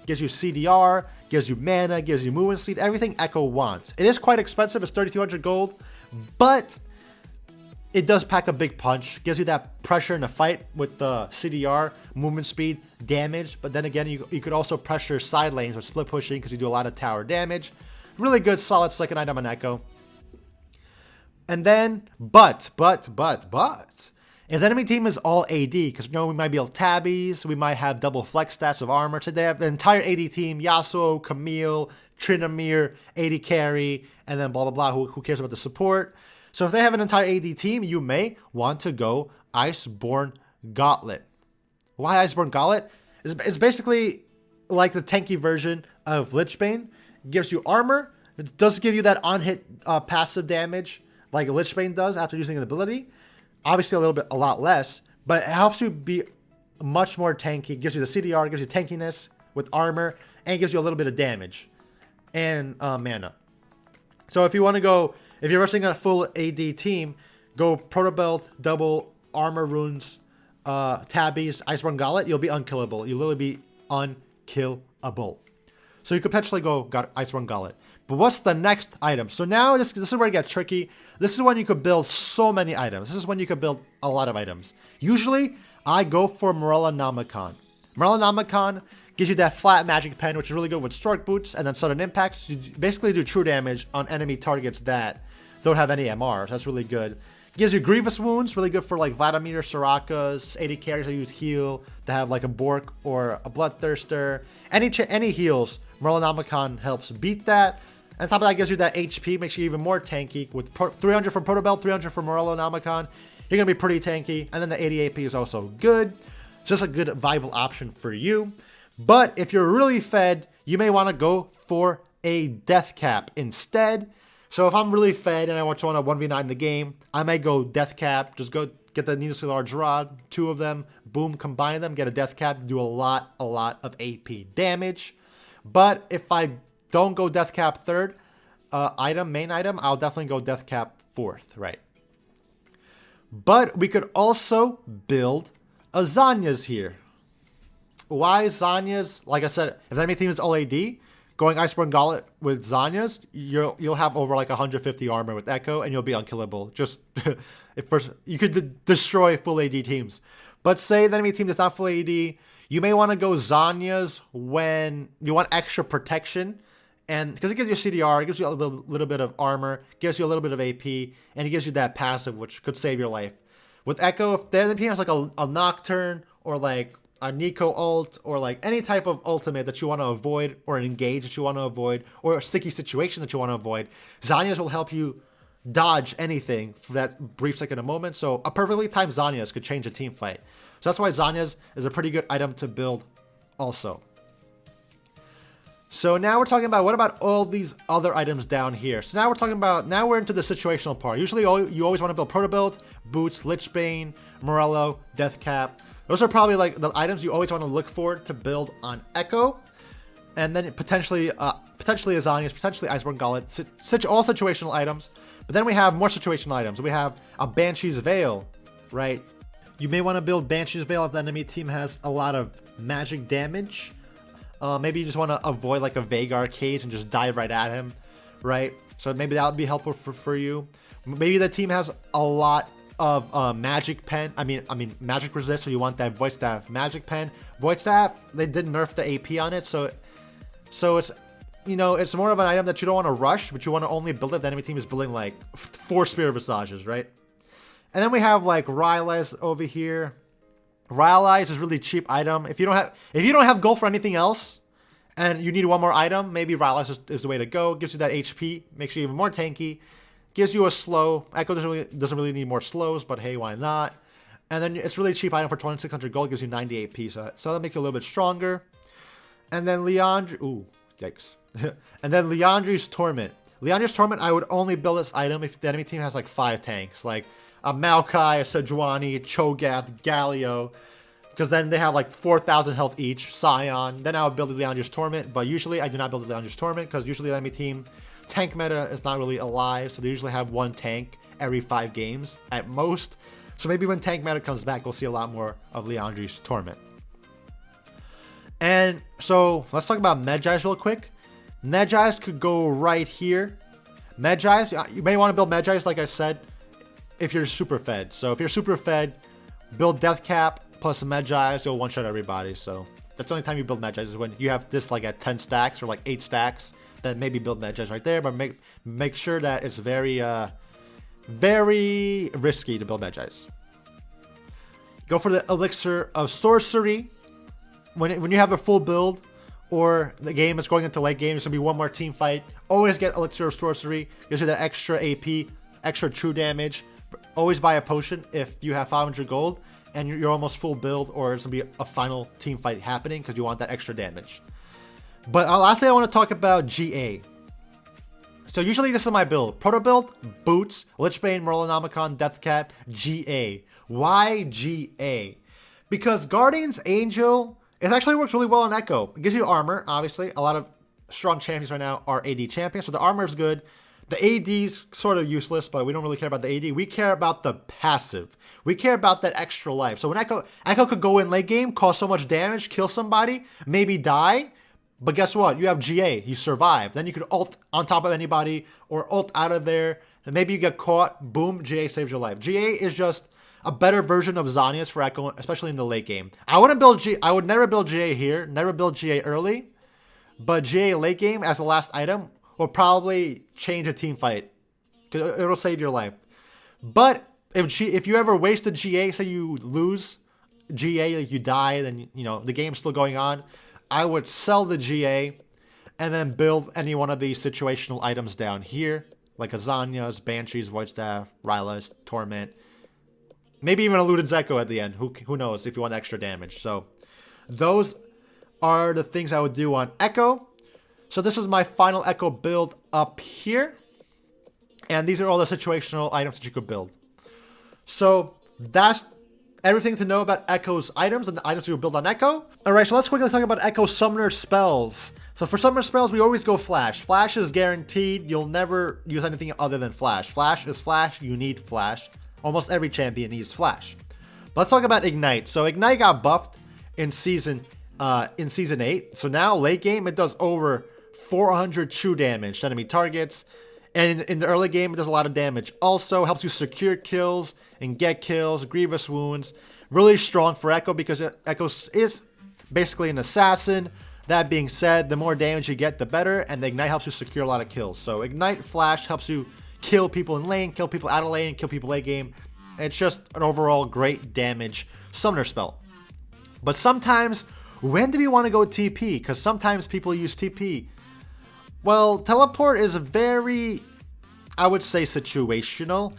Gives you CDR, gives you mana, gives you movement speed, everything Ekko wants. It is quite expensive, it's 3,200 gold, but it does pack a big punch. Gives you that pressure in a fight with the CDR, movement speed, damage. But then again, you could also pressure side lanes or split pushing because you do a lot of tower damage. Really good, solid second item on Ekko. And then, but, if the enemy team is all AD, because we might be able tabbies, we might have double flex stats of armor. So they have the entire AD team, Yasuo, Camille, Tryndamere, AD carry, and then blah, blah, blah. Who cares about the support? So if they have an entire AD team, you may want to go Iceborne Gauntlet. Why Iceborne Gauntlet? It's basically like the tanky version of Lichbane. It gives you armor. It does give you that on-hit passive damage like Lichbane does after using an ability. Obviously a lot less, but it helps you be much more tanky. It gives you the CDR, it gives you tankiness with armor, and it gives you a little bit of damage and mana. So if you want to go... If you're rushing a full AD team, go Proto Belt, double armor runes, tabbies, Iceborne Gauntlet, you'll be unkillable. You'll literally be unkillable. So you could potentially go Iceborne Gauntlet. But what's the next item? So now this is where it gets tricky. This is when you could build so many items. This is when you could build a lot of items. Usually, I go for Morellonomicon. Morellonomicon gives you that flat magic pen, which is really good with Stork Boots, and then sudden impacts. You basically do true damage on enemy targets that don't have any MRs. That's really good. Gives you Grievous Wounds, really good for like Vladimir, Soraka's, 80 carries that use heal, that have like a Bork or a Bloodthirster. Any heals, Morellonomicon helps beat that. And on top of that, gives you that HP, makes you even more tanky. With 300 from Protobelt, 300 from Morellonomicon, you're going to be pretty tanky. And then the 80 AP is also good. It's just a good viable option for you. But if you're really fed, you may want to go for a Death Cap instead. So if I'm really fed and I want to 1v9 the game, I might go Death Cap. Just go get the needlessly large rod, 2 of them, boom, combine them, get a Death Cap, do a lot of AP damage. But if I don't go Death Cap third main item, I'll definitely go Death Cap fourth, right? But we could also build a Zanya's here. Why Zanya's? Like I said, if the enemy team is all AD, going Iceborne Gauntlet with Zanya's, you'll have over like 150 armor with Ekko, and you'll be unkillable. Just you could destroy full AD teams. But say the enemy team is not full AD, you may want to go Zanya's when you want extra protection, and because it gives you CDR, it gives you a little bit of armor, gives you a little bit of AP, and it gives you that passive which could save your life. With Ekko, if the enemy team has like a Nocturne or like a Nico ult or like any type of ultimate that you want to avoid or an engage that you want to avoid or a sticky situation that you want to avoid, Zanya's will help you dodge anything for that brief second of moment. So a perfectly timed Zanya's could change a team fight. So that's why Zanya's is a pretty good item to build also. So now we're talking about what about all these other items down here. So now we're into the situational part. Usually you always want to build Proto Build, Boots, Lichbane, Morello, Death Cap. Those are probably like the items you always want to look for to build on Ekko. And then potentially Azanias, potentially Iceborne Gauntlet, all situational items. But then we have more situational items. We have a Banshee's Veil, right? You may want to build Banshee's Veil if the enemy team has a lot of magic damage. Maybe you just want to avoid like a Vagar cage and just dive right at him, right? So maybe that would be helpful for you. Maybe the team has a lot of magic pen. I mean magic resist, so you want that Void Staff magic pen. Void Staff, they did nerf the AP on it, so it's, you know, it's more of an item that you don't want to rush, but you want to only build it if the enemy team is building like 4 Spirit Visages, right? And then we have like Rylai's over here. Rylai's is a really cheap item. If you don't have gold for anything else and you need one more item, maybe Rylai's is the way to go. Gives you that HP, makes you even more tanky. Gives you a slow. Ekko doesn't really need more slows, but hey, why not? And then it's really cheap item for 2600 gold. Gives you 90 AP, so that'll make you a little bit stronger. And then Liandry, ooh, yikes. And then Liandry's Torment. Liandry's Torment, I would only build this item if the enemy team has like 5 tanks. Like a Maokai, a Sejuani, a Cho'Gath, Galio, because then they have like 4,000 health each, Scion. Then I would build the Leandri's Torment, but usually I do not build the Leandri's Torment because usually the enemy team tank meta is not really alive, so they usually have one tank every 5 games at most. So maybe when tank meta comes back, we'll see a lot more of Leandri's Torment. And so let's talk about Medjais real quick. Medjais could go right here. Medjais, you may want to build Medjais, like I said, if you're super fed. So if you're super fed, build Death Cap plus a Medjais, you'll one-shot everybody. So that's the only time you build Medjais is when you have this like at 10 stacks or like 8 stacks. Then maybe build Medjais right there, but make sure that it's very risky to build Medjais. Go for the Elixir of Sorcery. When you have a full build or the game is going into late game, it's going to be one more team fight. Always get Elixir of Sorcery. Gives you the extra AP, extra true damage. Always buy a potion if you have 500 gold and you're almost full build, or it's going to be a final team fight happening because you want that extra damage. But lastly, I want to talk about GA. So usually this is my build. Proto build, Boots, Lichbane, Merlinomicon, Deathcap, GA. Why GA? Because Guardian's Angel, it actually works really well on Ekko. It gives you armor, obviously. A lot of strong champions right now are AD champions, so the armor is good. The AD's sort of useless, but we don't really care about the AD. We care about the passive. We care about that extra life. So when Ekko could go in late game, cause so much damage, kill somebody, maybe die, but guess what? You have GA. You survive. Then you could ult on top of anybody or ult out of there. And maybe you get caught. Boom. GA saves your life. GA is just a better version of Zhonya's for Ekko, especially in the late game. I would never build GA here. Never build GA early. But GA late game as the last item will probably change a team fight. Because it'll save your life. But if you ever wasted GA, say you lose GA, like you die, then you know the game's still going on. I would sell the GA and then build any one of these situational items down here, like a Zhonya's, Banshee's, Void Staff, Ryla's, Torment, maybe even a Luden's Ekko at the end. Who knows if you want extra damage. So those are the things I would do on Ekko. So this is my final Ekko build up here. And these are all the situational items that you could build. So that's everything to know about Ekko's items and the items we will build on Ekko. Alright, so let's quickly talk about Ekko's summoner spells. So for summoner spells, we always go Flash. Flash is guaranteed. You'll never use anything other than Flash. Flash is Flash. You need Flash. Almost every champion needs Flash. But let's talk about Ignite. So Ignite got buffed in season 8. So now late game, it does over 400 true damage to enemy targets. And in the early game, it does a lot of damage. Also, helps you secure kills and get kills, grievous wounds. Really strong for Ekko because Ekko is basically an assassin. That being said, the more damage you get, the better. And the Ignite helps you secure a lot of kills. So Ignite Flash helps you kill people in lane, kill people out of lane, kill people late game. It's just an overall great damage summoner spell. But sometimes, when do we want to go TP? Because sometimes people use TP. Well, teleport is very, I would say, situational,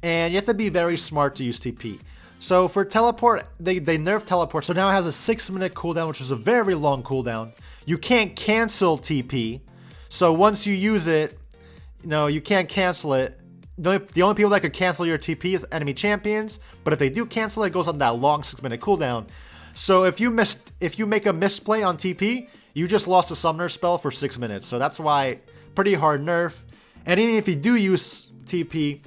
and you have to be very smart to use TP. So for teleport, they nerfed teleport, so now it has a 6-minute cooldown, which is a very long cooldown. You can't cancel TP, so once you use it, you can't cancel it. The only people that could cancel your TP is enemy champions, but if they do cancel it, it goes on that long 6-minute cooldown. So if you make a misplay on TP, you just lost a summoner spell for 6 minutes. So that's why pretty hard nerf. And even if you do use TP,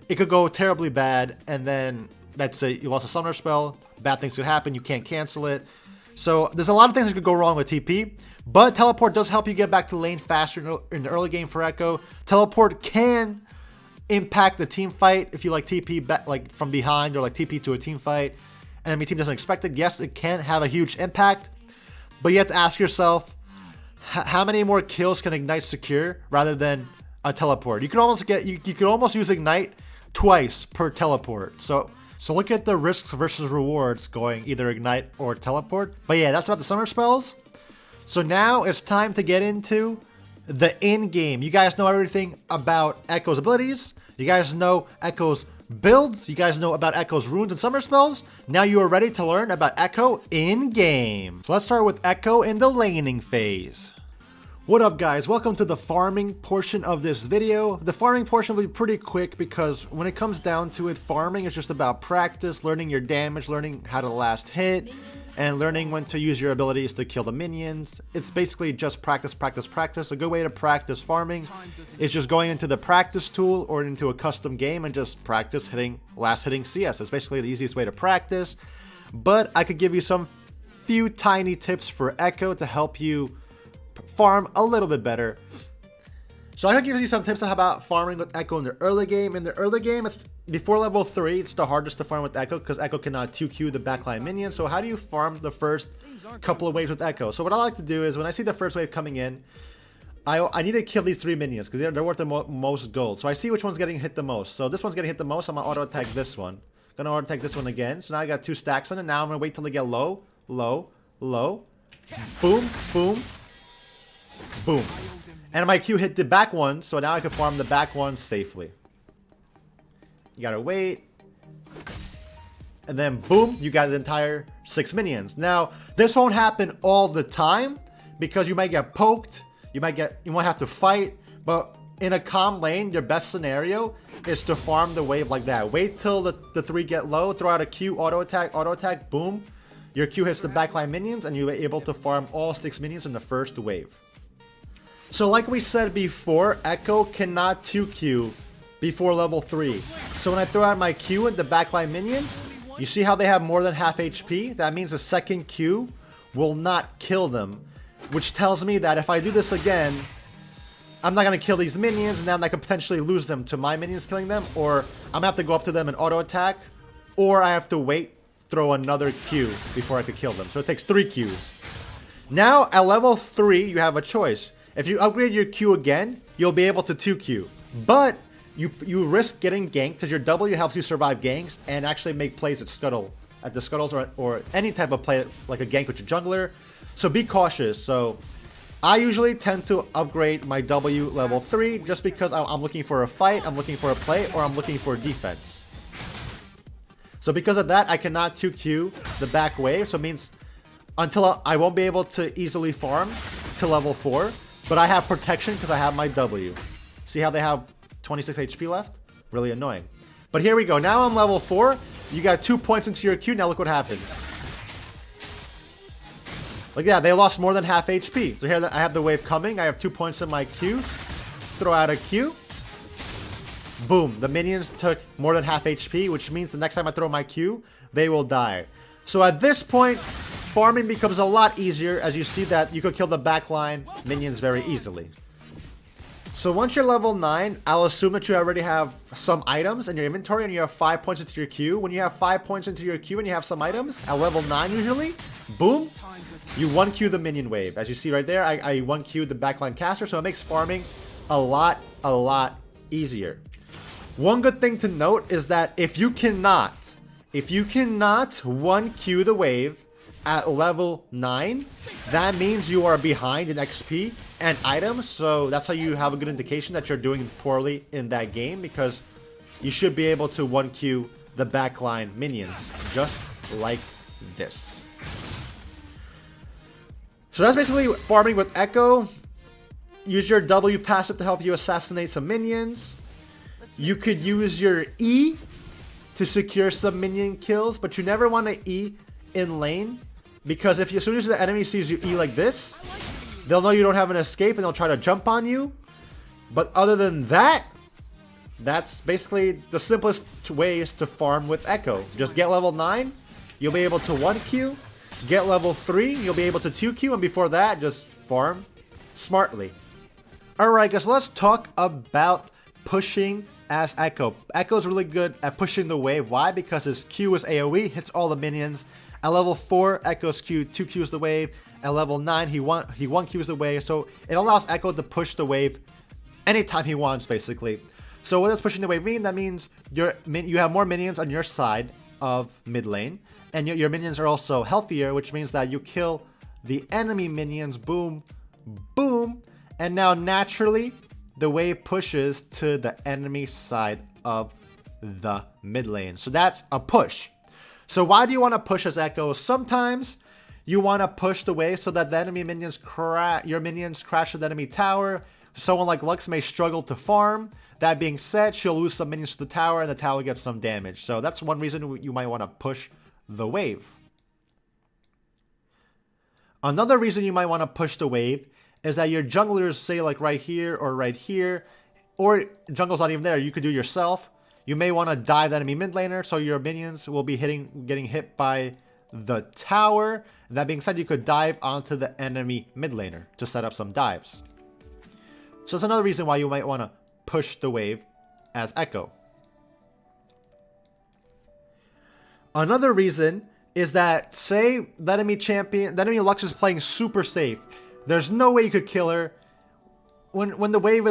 it could go terribly bad. And then that's it. You lost a summoner spell. Bad things could happen. You can't cancel it. So there's a lot of things that could go wrong with TP. But teleport does help you get back to lane faster in the early game for Ekko. Teleport can impact the team fight if you like TP like from behind or like TP to a team fight. Enemy team doesn't expect it. Yes, it can have a huge impact. But you have to ask yourself, how many more kills can Ignite secure rather than a teleport? You could almost use Ignite twice per teleport. So look at the risks versus rewards going either Ignite or teleport. But yeah, that's about the summer spells. So now it's time to get into the in-game. You guys know everything about Ekko's abilities. You guys know Ekko's builds. You guys know about Ekko's runes and summer spells. Now you are ready to learn about Ekko in-game. So let's start with Ekko in the laning phase. What up guys, welcome to the farming portion of this video. The farming portion will be pretty quick because when it comes down to it, farming is just about practice, learning your damage, learning how to last hit, and learning when to use your abilities to kill the minions. It's basically just practice, practice, practice. A good way to practice farming is just going into the practice tool or into a custom game and just practice last hitting CS. It's basically the easiest way to practice, but I could give you some few tiny tips for Ekko to help you farm a little bit better. So I can give you some tips about farming with Ekko in the early game. In the early game, it's before level 3, it's the hardest to farm with Ekko because Ekko cannot 2Q the backline minion. So how do you farm the first couple of waves with Ekko? So what I like to do is when I see the first wave coming in, I need to kill these 3 minions because they're worth the most gold. So I see which one's getting hit the most. So this one's getting hit the most. I'm gonna auto attack this one. Gonna auto attack this one again. So now I got 2 stacks on it. Now I'm gonna wait till they get low, low, low, boom, boom, boom. And my Q hit the back one, so now I can farm the back one safely. You gotta wait. And then boom, you got the entire 6 minions. Now, this won't happen all the time because you might get poked, you might have to fight, but in a calm lane, your best scenario is to farm the wave like that. Wait till the 3 get low, throw out a Q, auto attack, boom. Your Q hits the backline minions and you're able to farm all 6 minions in the first wave. So like we said before, Ekko cannot 2Q before level 3. So when I throw out my Q at the backline minions, you see how they have more than half HP? That means the second Q will not kill them, which tells me that if I do this again, I'm not going to kill these minions, and then I could potentially lose them to my minions killing them, or I'm going to have to go up to them and auto attack, or I have to wait, throw another Q before I could kill them. So it takes 3 Qs. Now at level 3, you have a choice. If you upgrade your Q again, you'll be able to 2Q. But you risk getting ganked because your W helps you survive ganks and actually make plays at the scuttles or any type of play like a gank with your jungler. So be cautious. So I usually tend to upgrade my W level 3 just because I'm looking for a fight, I'm looking for a play, or I'm looking for defense. So because of that, I cannot 2Q the back wave. So it means until I won't be able to easily farm to level 4. But I have protection because I have my W. See how they have 26 HP left? Really annoying. But here we go. Now I'm level 4. You got 2 points into your Q. Now look what happens. Like that, they lost more than half HP. So here I have the wave coming. I have 2 points in my Q. Throw out a Q. Boom. The minions took more than half HP, which means the next time I throw my Q, they will die. So at this point, farming becomes a lot easier as you see that you could kill the backline minions very easily. So once you're level 9, I'll assume that you already have some items in your inventory and you have 5 points into your Q. When you have 5 points into your Q and you have some items, at level 9 usually, boom, you 1Q the minion wave. As you see right there, I 1Q the backline caster, so it makes farming a lot easier. One good thing to note is that if you cannot 1Q the wave at level 9, that means you are behind in XP and items, so that's how you have a good indication that you're doing poorly in that game, because you should be able to 1Q the backline minions, just like this. So that's basically farming with Ekko. Use your W passive to help you assassinate some minions. You could use your E to secure some minion kills, but you never want to E in lane, because as soon as the enemy sees you E like this, they'll know you don't have an escape and they'll try to jump on you. But other than that, that's basically the simplest ways to farm with Ekko. Just get level 9, you'll be able to 1Q. Get level 3, you'll be able to 2Q, and before that, just farm smartly. Alright guys, let's talk about pushing as Ekko. Ekko's really good at pushing the wave. Why? Because his Q is AoE, hits all the minions. At level 4, Ekko's Q 2Qs the wave. At level 9, he 1Qs the wave. So it allows Ekko to push the wave anytime he wants, basically. So what does pushing the wave mean? That means you have more minions on your side of mid lane. And your minions are also healthier, which means that you kill the enemy minions. Boom, boom. And now naturally, the wave pushes to the enemy side of the mid lane. So that's a push. So why do you want to push as Ekko? Sometimes you want to push the wave so that the enemy minions your minions crash the enemy tower. Someone like Lux may struggle to farm. That being said, she'll lose some minions to the tower and the tower gets some damage. So that's one reason you might want to push the wave. Another reason you might want to push the wave is that your junglers, say like right here, or jungle's not even there, you could do yourself. You may want to dive the enemy mid laner, so your minions will be getting hit by the tower. That being said, you could dive onto the enemy mid laner to set up some dives. So that's another reason why you might want to push the wave as Ekko. Another reason is that, say the enemy Lux is playing super safe. There's no way you could kill her. When the wave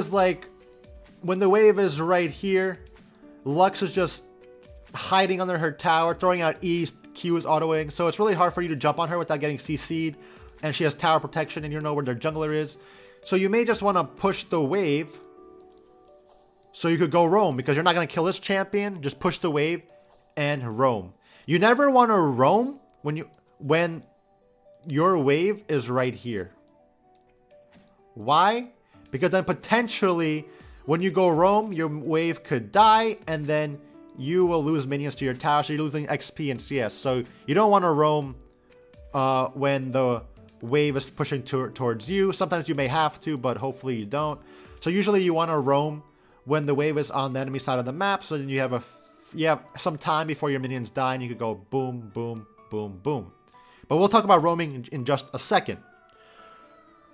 is right here, Lux is just hiding under her tower, throwing out E, Q is autoing, so it's really hard for you to jump on her without getting CC'd, and she has tower protection and you know where their jungler is. So you may just want to push the wave so you could go roam, because you're not going to kill this champion. Just push the wave and roam. You never want to roam when your wave is right here. Why? Because then potentially when you go roam, your wave could die and then you will lose minions to your tower, so you're losing XP and CS. So you don't want to roam when the wave is pushing towards you. Sometimes you may have to, but hopefully you don't. So usually you want to roam when the wave is on the enemy side of the map, so then you have some time before your minions die and you could go boom, boom, boom, boom. But we'll talk about roaming in just a second.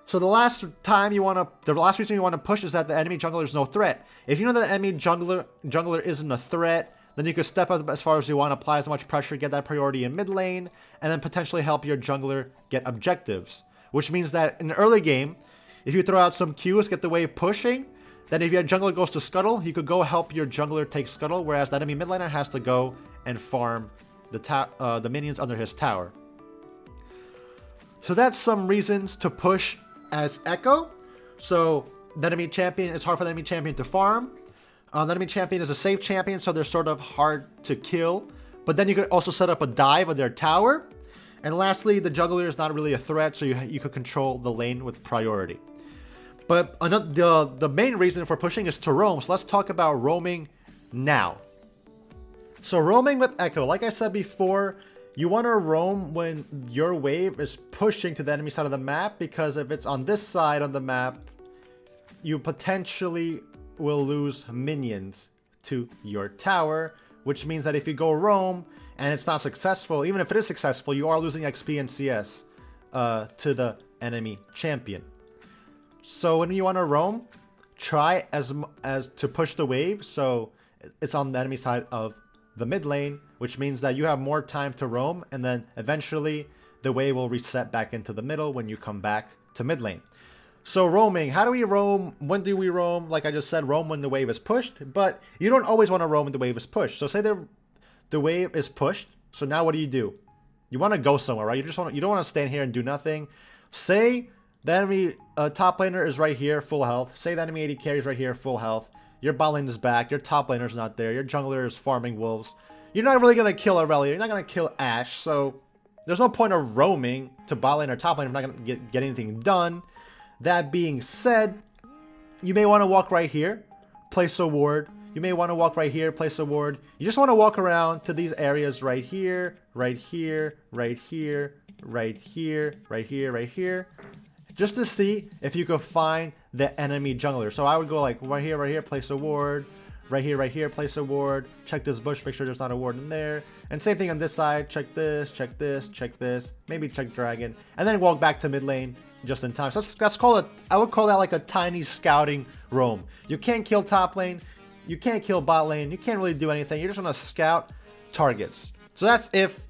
So the last reason you want to push is that the enemy jungler is no threat. If you know that the enemy jungler isn't a threat, then you could step up as far as you want, apply as much pressure, get that priority in mid lane, and then potentially help your jungler get objectives. Which means that in the early game, if you throw out some Qs, get the wave pushing, then if your jungler goes to scuttle, you could go help your jungler take scuttle, whereas the enemy mid laner has to go and farm the minions under his tower. So that's some reasons to push as Ekko. So the enemy champion, it's hard for the enemy champion to farm. The enemy champion is a safe champion, so they're sort of hard to kill. But then you could also set up a dive of their tower. And lastly, the jungler is not really a threat, so you could control the lane with priority. But the main reason for pushing is to roam. So let's talk about roaming now. So roaming with Ekko, like I said before, you want to roam when your wave is pushing to the enemy side of the map, because if it's on this side of the map, you potentially will lose minions to your tower, which means that if you go roam and it's not successful, even if it is successful, you are losing XP and CS to the enemy champion. So when you want to roam, try as to push the wave so it's on the enemy side of the mid lane, which means that you have more time to roam, and then eventually the wave will reset back into the middle when you come back to mid lane. So roaming, how do we roam? When do we roam? Like I just said, roam when the wave is pushed, but you don't always want to roam when the wave is pushed. So say the wave is pushed, so now what do? You want to go somewhere, right? You don't want to stand here and do nothing. Say the enemy top laner is right here, full health. Say the enemy AD carry is right here, full health. Your bot lane is back. Your top laner is not there. Your jungler is farming wolves. You're not really going to kill Aurelia. You're not going to kill Ashe. So there's no point of roaming to bot lane or top lane if you're not going to get anything done. That being said, you may want to walk right here, place a ward. You may want to walk right here, place a ward. You just want to walk around to these areas right here, right here, right here, right here, right here, right here, just to see if you could find the enemy jungler. So I would go like right here, place a ward. Right here, place a ward. Check this bush, make sure there's not a ward in there. And same thing on this side. Check this, check this, check this. Maybe check dragon. And then walk back to mid lane just in time. So let's call it, I would call that like a tiny scouting roam. You can't kill top lane. You can't kill bot lane. You can't really do anything. You just want to scout targets. So that's if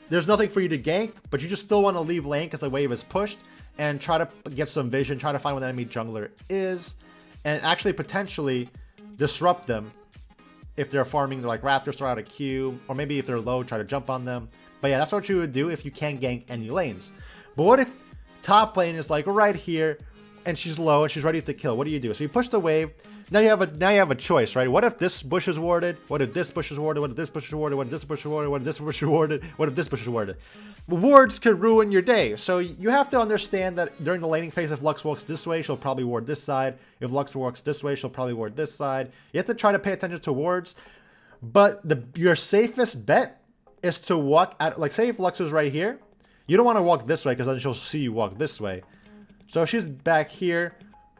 there's nothing for you to gank, but you just still want to leave lane because the wave is pushed, and try to get some vision, try to find where the enemy jungler is, and actually potentially disrupt them if they're farming like raptors, throw out a Q, or maybe if they're low, try to jump on them. But yeah, that's what you would do if you can't gank any lanes. But what if top lane is like right here, and she's low and she's ready to kill. What do? So you push the wave. Now you have a choice, right? What if this bush is warded? What if this bush is warded? What if this bush is warded? What if this bush is warded? What if this bush is warded? What if this bush is warded? Wards could ruin your day. So you have to understand that during the laning phase, if Lux walks this way, she'll probably ward this side. If Lux walks this way, she'll probably ward this side. You have to try to pay attention to wards. But your safest bet is to walk at, like, say if Lux is right here, you don't want to walk this way because then she'll see you walk this way. So if she's back here,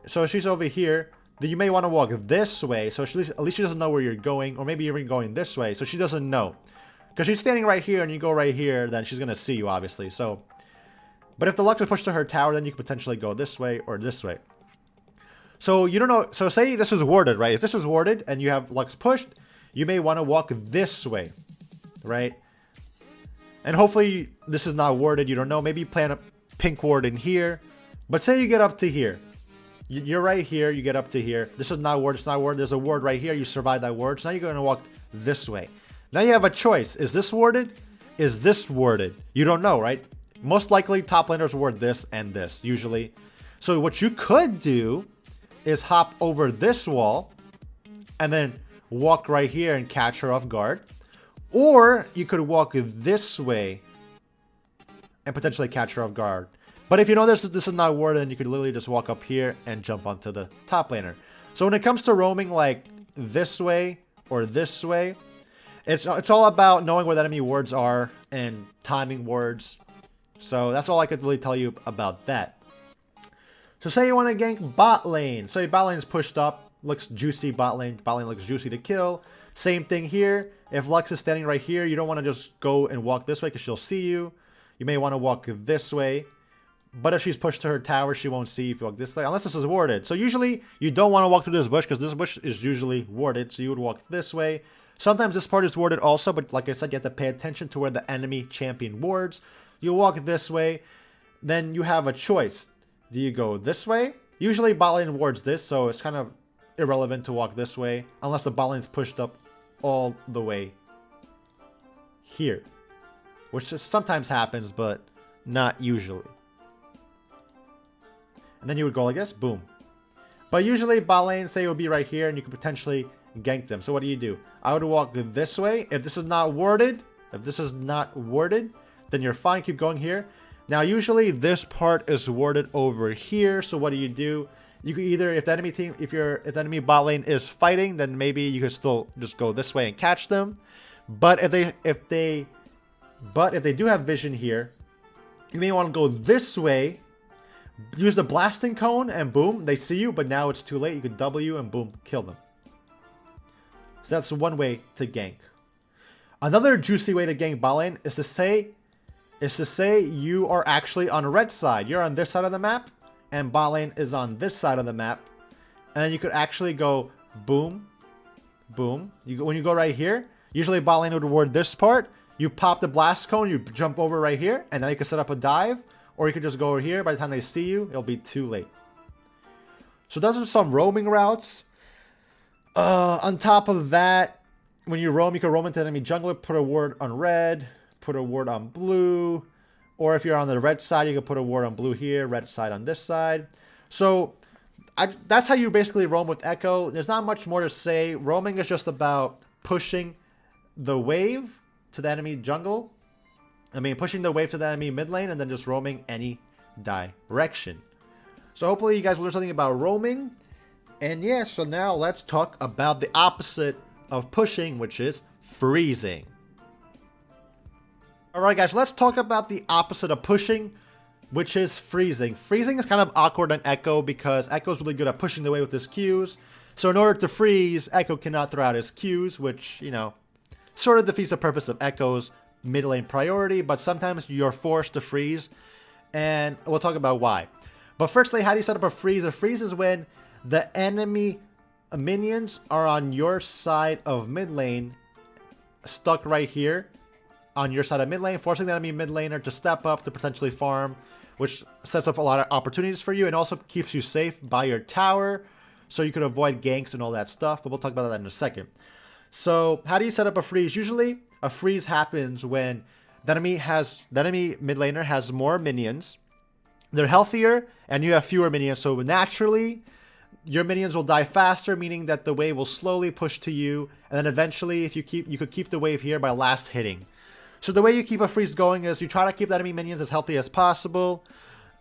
so if she's over here, then you may want to walk this way. So at least she doesn't know where you're going, or maybe you're even going this way. So she doesn't know. Because she's standing right here and you go right here, then she's going to see you, obviously. So, but if the Lux is pushed to her tower, then you could potentially go this way or this way. So you don't know. So say this is warded, right? If this is warded and you have Lux pushed, you may want to walk this way, right? And hopefully this is not warded. You don't know. Maybe you plan a pink ward in here. But say you get up to here. You're right here. You get up to here. This is not ward. It's not ward. There's a ward right here. You survive that ward. So now you're going to walk this way. Now you have a choice. Is this warded? Is this warded? You don't know, right? Most likely top laners ward this and this, usually. So what you could do is hop over this wall and then walk right here and catch her off guard. Or you could walk this way and potentially catch her off guard. But if you know this is not warded, then you could literally just walk up here and jump onto the top laner. So when it comes to roaming like this way or this way, it's all about knowing where the enemy wards are and timing wards. So that's all I could really tell you about that. So say you want to gank bot lane. So your bot lane is pushed up. Looks juicy bot lane. Bot lane looks juicy to kill. Same thing here. If Lux is standing right here, you don't want to just go and walk this way because she'll see you. You may want to walk this way. But if she's pushed to her tower, she won't see you if you walk this way. Unless this is warded. So usually you don't want to walk through this bush because this bush is usually warded. So you would walk this way. Sometimes this part is warded also, but like I said, you have to pay attention to where the enemy champion wards. You walk this way, then you have a choice. Do you go this way? Usually bot lane wards this, so it's kind of irrelevant to walk this way, unless the bot lane's pushed up all the way here. Which sometimes happens, but not usually. And then you would go like this, boom. But usually bot lane, say it would be right here, and you could potentially gank them. So what do? I would walk this way. If this is not warded, then you're fine. Keep going here. Now usually this part is warded over here. So what do? You could either, if the enemy bot lane is fighting, then maybe you could still just go this way and catch them. But if they do have vision here, you may want to go this way. Use the blasting cone and boom, they see you, but now it's too late. You could W and boom, kill them. So that's one way to gank. Another juicy way to gank bot lane is to say you are actually on the red side. You're on this side of the map, and bot lane is on this side of the map. And then you could actually go boom, boom. When you go right here, usually bot lane would reward this part. You pop the blast cone, you jump over right here, and then you can set up a dive. Or you could just go over here. By the time they see you, it'll be too late. So those are some roaming routes. On top of that, when you roam, you can roam into enemy jungler, put a ward on red, put a ward on blue. Or if you're on the red side, you can put a ward on blue here, red side on this side. So that's how you basically roam with Ekko. There's not much more to say. Roaming is just about pushing the wave to the enemy jungle. Pushing the wave to the enemy mid lane and then just roaming any direction. So hopefully you guys learned something about roaming. And yeah, so now let's talk about the opposite of pushing, which is freezing. Alright guys, let's talk about the opposite of pushing, which is freezing. Freezing is kind of awkward on Ekko because Ekko's really good at pushing the wave with his Qs. So in order to freeze, Ekko cannot throw out his Qs, which, sort of defeats the purpose of Ekko's mid lane priority, but sometimes you're forced to freeze, and we'll talk about why. But firstly, how do you set up a freeze? A freeze is when the enemy minions are on your side of mid lane, stuck right here on your side of mid lane, forcing the enemy mid laner to step up to potentially farm, which sets up a lot of opportunities for you and also keeps you safe by your tower, so you can avoid ganks and all that stuff, but we'll talk about that in a second. So how do you set up a freeze? Usually a freeze happens when the enemy mid laner has more minions, they're healthier and you have fewer minions. So naturally, your minions will die faster, meaning that the wave will slowly push to you. And then eventually, if you could keep the wave here by last hitting. So the way you keep a freeze going is you try to keep the enemy minions as healthy as possible.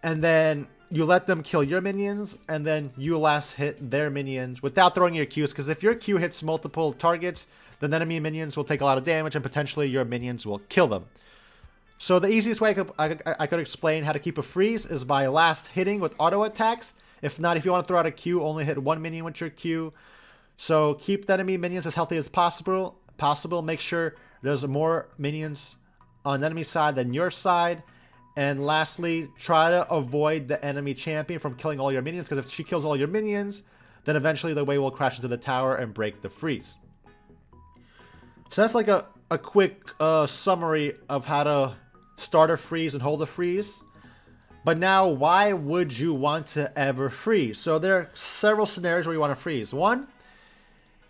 And then you let them kill your minions. And then you last hit their minions without throwing your Qs. Because if your Q hits multiple targets, then the enemy minions will take a lot of damage. And potentially your minions will kill them. So the easiest way I could explain how to keep a freeze is by last hitting with auto attacks. If not, if you want to throw out a Q, only hit one minion with your Q. So keep the enemy minions as healthy as possible. Make sure there's more minions on the enemy side than your side. And lastly, try to avoid the enemy champion from killing all your minions. Because if she kills all your minions, then eventually the wave will crash into the tower and break the freeze. So that's like a quick summary of how to start a freeze and hold a freeze. But now, why would you want to ever freeze? So there are several scenarios where you want to freeze. One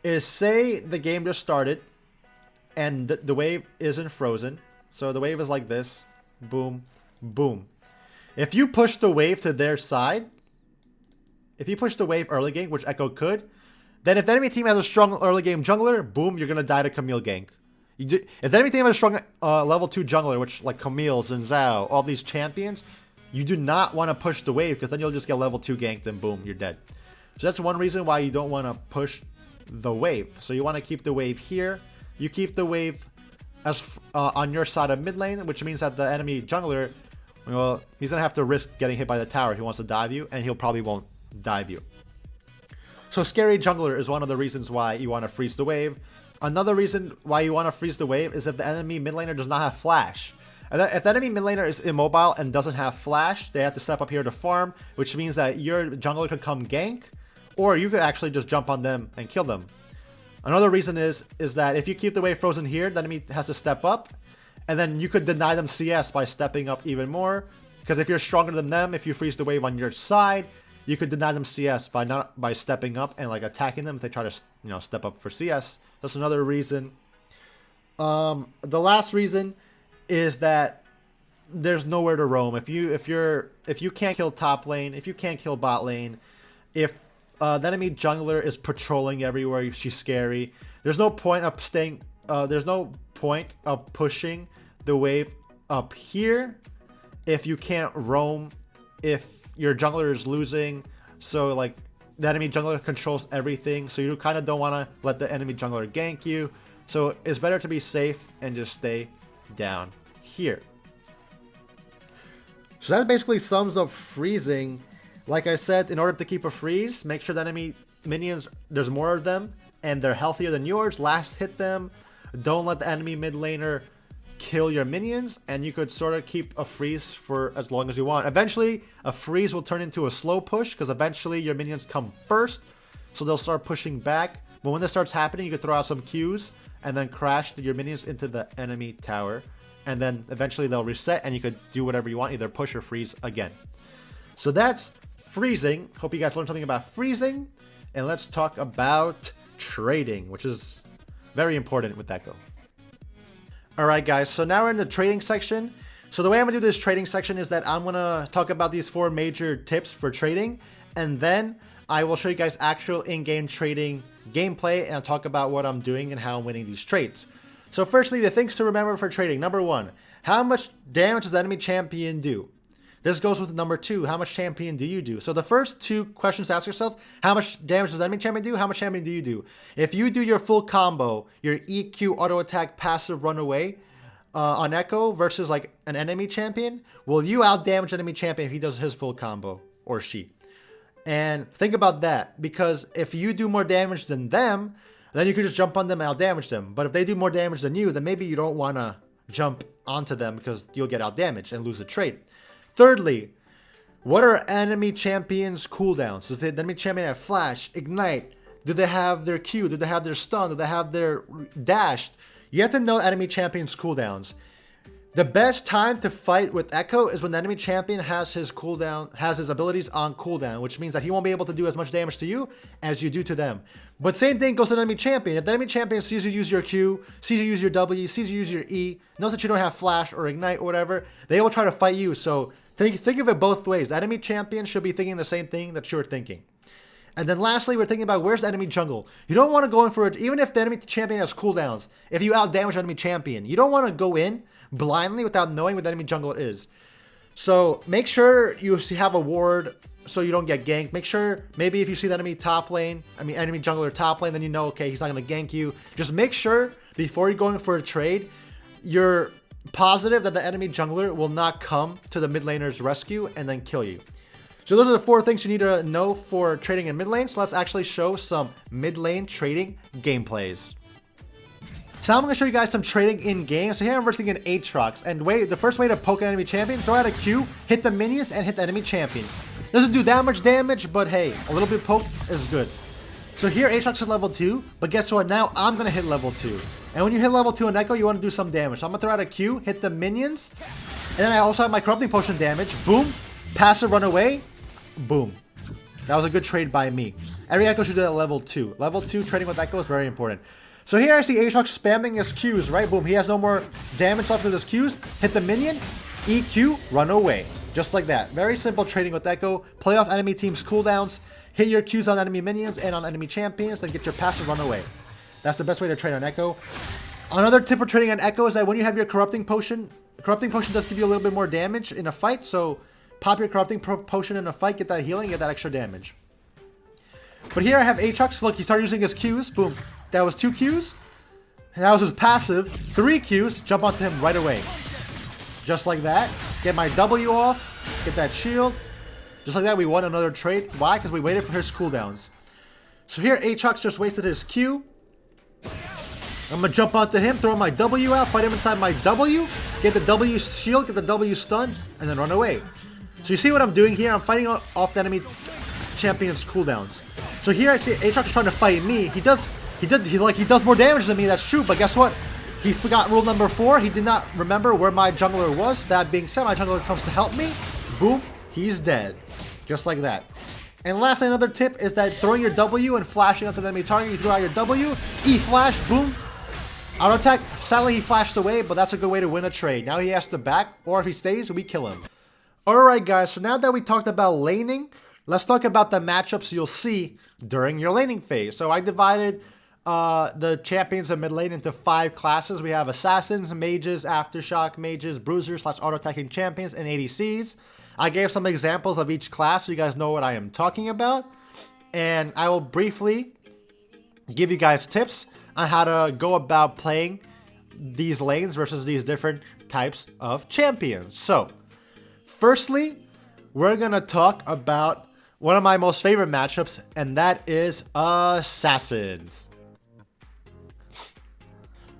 is, say the game just started and the wave isn't frozen. So the wave is like this. Boom, boom. If you push the wave to their side, if you push the wave early game, which Ekko could, then if the enemy team has a strong early game jungler, boom, you're going to die to Camille gank. If the enemy team has a strong level 2 jungler, which like Camille, Zhao, all these champions, you do not want to push the wave because then you'll just get level 2 ganked and boom, you're dead. So that's one reason why you don't want to push the wave. So you want to keep the wave here. You keep the wave as on your side of mid lane, which means that the enemy jungler, well, he's going to have to risk getting hit by the tower if he wants to dive you, and he'll probably won't dive you. So scary jungler is one of the reasons why you want to freeze the wave. Another reason why you want to freeze the wave is if the enemy mid laner does not have flash. If the enemy mid laner is immobile and doesn't have flash, they have to step up here to farm, which means that your jungler could come gank, or you could actually just jump on them and kill them. Another reason is that if you keep the wave frozen here, the enemy has to step up, and then you could deny them CS by stepping up even more, because if you're stronger than them, if you freeze the wave on your side, you could deny them CS by stepping up and like attacking them if they try to step up for CS. That's another reason. The last reason is that there's nowhere to roam. If you can't kill top lane, if you can't kill bot lane, if the enemy jungler is patrolling everywhere, she's scary. There's no point of staying. There's no point of pushing the wave up here if you can't roam. If your jungler is losing, so like the enemy jungler controls everything, so you kind of don't want to let the enemy jungler gank you. So it's better to be safe and just stay down here. So that basically sums up freezing. Like I said, in order to keep a freeze, make sure the enemy minions, there's more of them, and they're healthier than yours. Last hit them. Don't let the enemy mid laner kill your minions, and you could sort of keep a freeze for as long as you want. Eventually, a freeze will turn into a slow push, because eventually your minions come first, so they'll start pushing back. But when this starts happening, you could throw out some Qs, and then crash your minions into the enemy tower. And then eventually they'll reset, and you could do whatever you want, either push or freeze again. So that's freezing. Hope you guys learned something about freezing. And let's talk about trading, which is very important with Ekko. Alright guys, so now we're in the trading section. So the way I'm going to do this trading section is that I'm going to talk about these 4 major tips for trading. And then I will show you guys actual in-game trading gameplay, and I'll talk about what I'm doing and how I'm winning these trades. So firstly, the things to remember for trading. Number 1, how much damage does the enemy champion do? This goes with number 2, how much champion do you do? So the first 2 questions to ask yourself: how much damage does the enemy champion do? How much champion do you do? If you do your full combo, your EQ, auto attack, passive, run away on Ekko versus like an enemy champion, will you out damage an enemy champion if he does his full combo, or she? And think about that, because if you do more damage than them, then you could just jump on them and out damage them. But if they do more damage than you, then maybe you don't want to jump onto them because you'll get out damaged and lose the trade. Thirdly, what are enemy champions' cooldowns? Does the enemy champion have flash, ignite? Do they have their Q? Do they have their stun? Do they have their dashed? You have to know enemy champions' cooldowns. The best time to fight with Ekko is when the enemy champion has his cooldown, has his abilities on cooldown, which means that he won't be able to do as much damage to you as you do to them. But same thing goes to the enemy champion. If the enemy champion sees you use your Q, sees you use your W, sees you use your E, knows that you don't have flash or ignite or whatever, they will try to fight you. So Think of it both ways. The enemy champion should be thinking the same thing that you're thinking. And then lastly, we're thinking about where's the enemy jungle. You don't want to go in for it, even if the enemy champion has cooldowns. If you outdamage the enemy champion, you don't want to go in blindly without knowing what the enemy jungler is. So make sure you have a ward so you don't get ganked. Make sure maybe if you see the enemy enemy jungler top lane, then you know, okay, he's not going to gank you. Just make sure before you go in for a trade, you're positive that the enemy jungler will not come to the mid laner's rescue and then kill you. So those are the 4 things you need to know for trading in mid lane. So let's actually show some mid lane trading gameplays. So now I'm going to show you guys some trading in game. So here I'm versing in Aatrox. And the first way to poke an enemy champion, throw out a Q, hit the minions, and hit the enemy champion. Doesn't do that much damage, but hey, a little bit of poke is good. So here Aatrox is level 2, but guess what? Now I'm going to hit level 2. And when you hit level 2 in Ekko, you want to do some damage. So I'm going to throw out a Q, hit the minions, and then I also have my Corrupting Potion damage. Boom. Passive run away. Boom. That was a good trade by me. Every Ekko should do that at level 2. Level 2 trading with Ekko is very important. So here I see Aatrox spamming his Qs, right? Boom. He has no more damage left with his Qs. Hit the minion. EQ. Run away. Just like that. Very simple trading with Ekko. Play off enemy team's cooldowns. Hit your Qs on enemy minions and on enemy champions. Then get your passive run away. That's the best way to trade on Ekko. Another tip for trading on Ekko is that when you have your Corrupting Potion does give you a little bit more damage in a fight. So pop your Corrupting Potion in a fight. Get that healing. Get that extra damage. But here I have Aatrox. Look, he started using his Qs. Boom. That was 2 Qs. That was his passive. 3 Qs. Jump onto him right away. Just like that. Get my W off. Get that shield. Just like that, we won another trade. Why? Because we waited for his cooldowns. So here, Aatrox just wasted his Q. I'm going to jump onto him, throw my W out, fight him inside my W. Get the W shield, get the W stun, and then run away. So you see what I'm doing here? I'm fighting off the enemy champion's cooldowns. So here I see Aatrox trying to fight me. He does more damage than me, that's true, but guess what? He forgot rule number 4. He did not remember where my jungler was. That being said, my jungler comes to help me. Boom, he's dead. Just like that. And lastly, another tip is that throwing your W and flashing onto the enemy target, you throw out your W, E flash, boom. Auto attack, sadly he flashed away, but that's a good way to win a trade. Now he has to back, or if he stays, we kill him. Alright guys, so now that we talked about laning, let's talk about the matchups you'll see during your laning phase. So I divided the champions of mid lane into 5 classes. We have assassins, mages, aftershock mages, bruisers / auto attacking champions, and ADCs. I gave some examples of each class so you guys know what I am talking about. And I will briefly give you guys tips on how to go about playing these lanes versus these different types of champions. So, firstly, we're going to talk about one of my most favorite matchups, and that is assassins.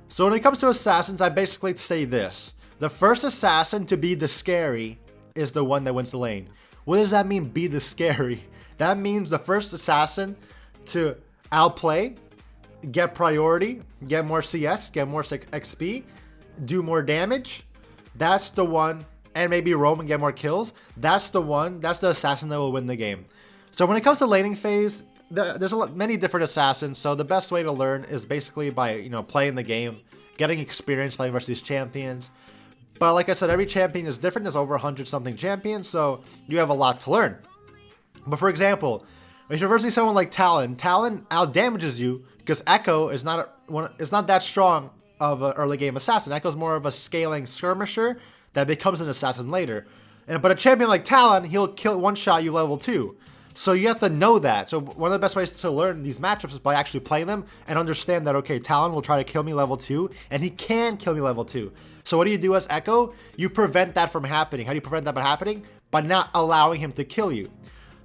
So when it comes to assassins, I basically say this. The first assassin to be the scary is the one that wins the lane. What does that mean, be the scary? That means the first assassin to outplay, get priority, get more CS, get more XP, do more damage. That's the one, and maybe roam and get more kills. That's the one, that's the assassin that will win the game. So when it comes to laning phase, there's many different assassins. So the best way to learn is basically by, playing the game, getting experience playing versus these champions. But like I said, every champion is different. There's over 100 something champions, so you have a lot to learn. But for example, if you're versing someone like Talon out damages you because Ekko is not that strong of an early game assassin. Ekko's more of a scaling skirmisher that becomes an assassin later. But a champion like Talon, he'll kill one shot you level 2. So you have to know that. So one of the best ways to learn these matchups is by actually playing them and understand that, okay, Talon will try to kill me level 2, and he can kill me level 2. So what do you do as Ekko? You prevent that from happening. How do you prevent that from happening? By not allowing him to kill you.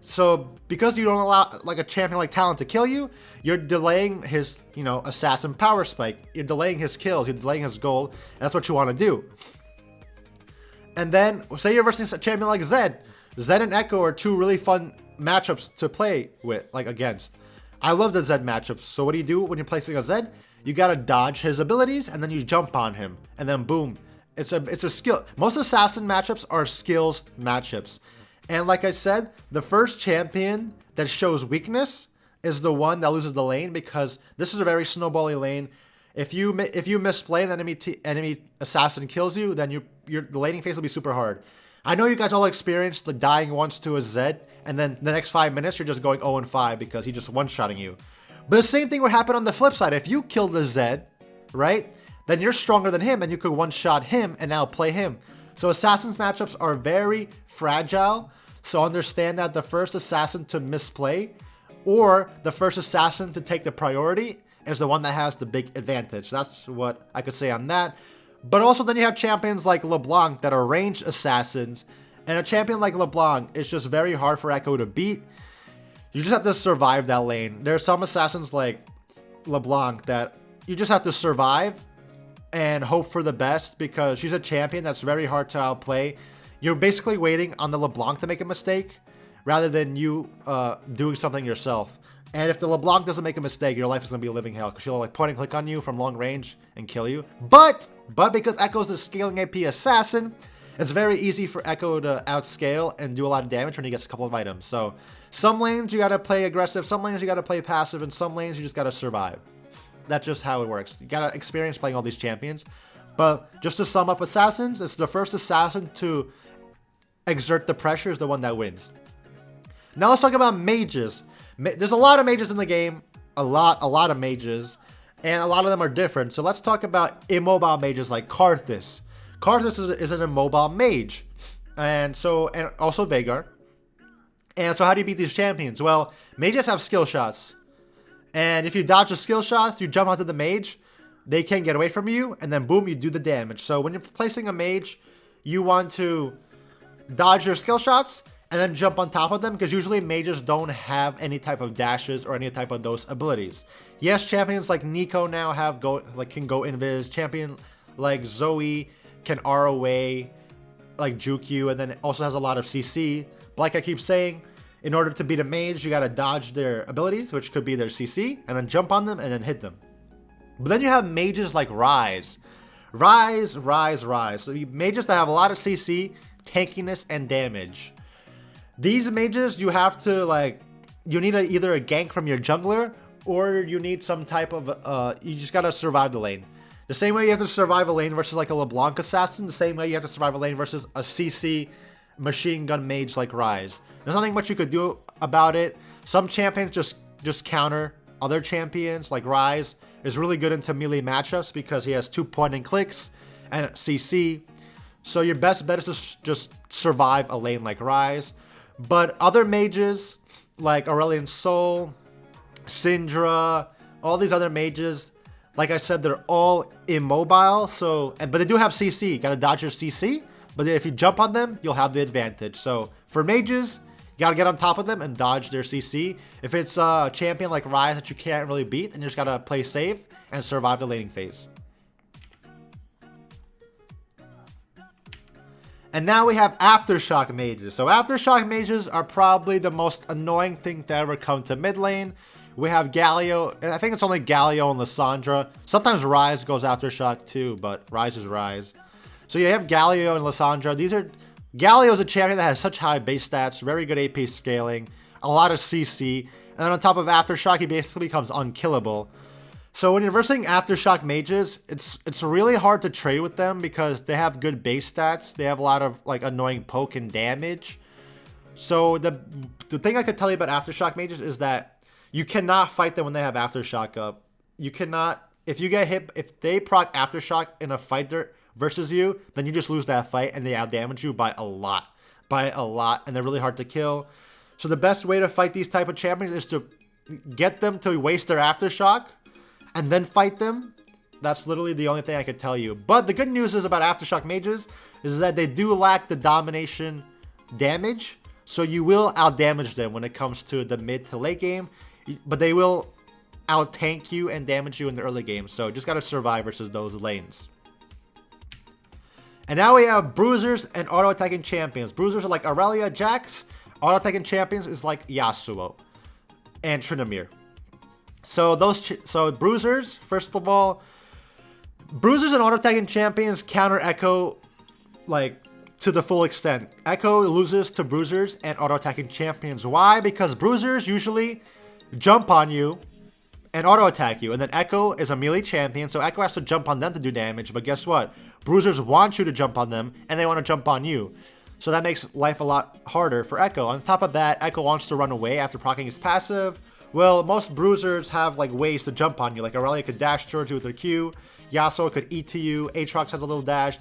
So because you don't allow like a champion like Talon to kill you, you're delaying his, assassin power spike. You're delaying his kills. You're delaying his gold. And that's what you want to do. And then say you're versing a champion like Zed. Zed and Ekko are 2 really fun matchups to play with, against. I love the Zed matchups. So what do you do when you're placing a Zed? You gotta dodge his abilities and then you jump on him and then boom. It's a skill. Most assassin matchups are skills matchups. And like I said, the first champion that shows weakness is the one that loses the lane, because this is a very snowbally lane. If you misplay and enemy assassin kills you, then the laning phase will be super hard. I know you guys all experienced the dying once to a Zed, and then the next 5 minutes you're just going 0-5 because he's just one-shotting you. But the same thing would happen on the flip side. If you kill the Zed, right, then you're stronger than him and you could one-shot him and outplay him. So Assassin's matchups are very fragile, so understand that the first Assassin to misplay or the first Assassin to take the priority is the one that has the big advantage. That's what I could say on that. But also then you have champions like LeBlanc that are ranged assassins, and a champion like LeBlanc is just very hard for Ekko to beat. You just have to survive that lane. There are some assassins like LeBlanc that you just have to survive and hope for the best because she's a champion that's very hard to outplay. You're basically waiting on the LeBlanc to make a mistake rather than you doing something yourself. And if the LeBlanc doesn't make a mistake, your life is going to be a living hell because she'll like point and click on you from long range and kill you. But because Ekko's a scaling AP assassin, it's very easy for Ekko to outscale and do a lot of damage when he gets a couple of items. So some lanes you got to play aggressive, some lanes you got to play passive, and some lanes you just got to survive. That's just how it works. You got to experience playing all these champions. But just to sum up assassins, it's the first assassin to exert the pressure is the one that wins. Now let's talk about mages. There's a lot of mages in the game, a lot of mages, and a lot of them are different. So let's talk about immobile mages like Karthus. Karthus is an immobile mage, and also Veigar. And so how do you beat these champions? Well, mages have skill shots, and if you dodge the skill shots, you jump onto the mage, they can't get away from you, and then boom, you do the damage. So when you're placing a mage, you want to dodge your skill shots and then jump on top of them, because usually mages don't have any type of dashes or any type of those abilities. Yes, champions like Nico now can go invis. Champion like Zoe can ROA, like juke you, and then also has a lot of CC. But like I keep saying, in order to beat a mage, you gotta dodge their abilities, which could be their CC, and then jump on them and then hit them. But then you have mages like Rise. Rise. So mages that have a lot of CC, tankiness, and damage. These mages, you have to you need either a gank from your jungler, or you need some type of, you just gotta survive the lane. The same way you have to survive a lane versus like a LeBlanc assassin, the same way you have to survive a lane versus a CC machine gun mage like Rise. There's nothing much you could do about it. Some champions just counter other champions, like Rise is really good into melee matchups because he has 2 point and clicks and CC. So your best bet is to just survive a lane like Rise. But other mages like Aurelion Sol, Syndra, all these other mages, like I said, they're all immobile. But they do have CC. You gotta dodge your CC. But if you jump on them, you'll have the advantage. So for mages, you gotta get on top of them and dodge their CC. If it's a champion like Rise that you can't really beat, then you just gotta play safe and survive the laning phase. And now we have Aftershock mages. So Aftershock mages are probably the most annoying thing to ever come to mid lane. We have Galio. I think it's only Galio and Lissandra. Sometimes Rise goes Aftershock too, but Rise is Rise. So you have Galio and Lissandra. Galio is a champion that has such high base stats, very good AP scaling, a lot of CC, and then on top of Aftershock, he basically becomes unkillable. So when you're versing Aftershock mages, it's really hard to trade with them because they have good base stats. They have a lot of annoying poke and damage. So the thing I could tell you about Aftershock mages is that you cannot fight them when they have Aftershock up. You cannot, if you get hit, if they proc Aftershock in a fight versus you, then you just lose that fight and they outdamage you by a lot, and they're really hard to kill. So the best way to fight these type of champions is to get them to waste their Aftershock and then fight them. That's literally the only thing I could tell you. But the good news is about Aftershock mages is that they do lack the domination damage, so you will outdamage them when it comes to the mid to late game, but they will out tank you and damage you in the early game. So just gotta survive versus those lanes. And now we have bruisers and auto attacking champions. Bruisers are like Aurelia, Jax. Auto attacking champions is like Yasuo and Tryndamere. So bruisers, first of all, bruisers and auto attacking champions counter Ekko to the full extent. Ekko loses to bruisers and auto attacking champions. Why? Because bruisers usually jump on you and auto attack you, and then Ekko is a melee champion, so Ekko has to jump on them to do damage. But guess what? Bruisers want you to jump on them, and they want to jump on you. So that makes life a lot harder for Ekko. On top of that, Ekko wants to run away after proccing his passive. Well, most bruisers have like ways to jump on you. Like Aurelia could dash towards you with her Q. Yasuo could E to you. Aatrox has a little dash.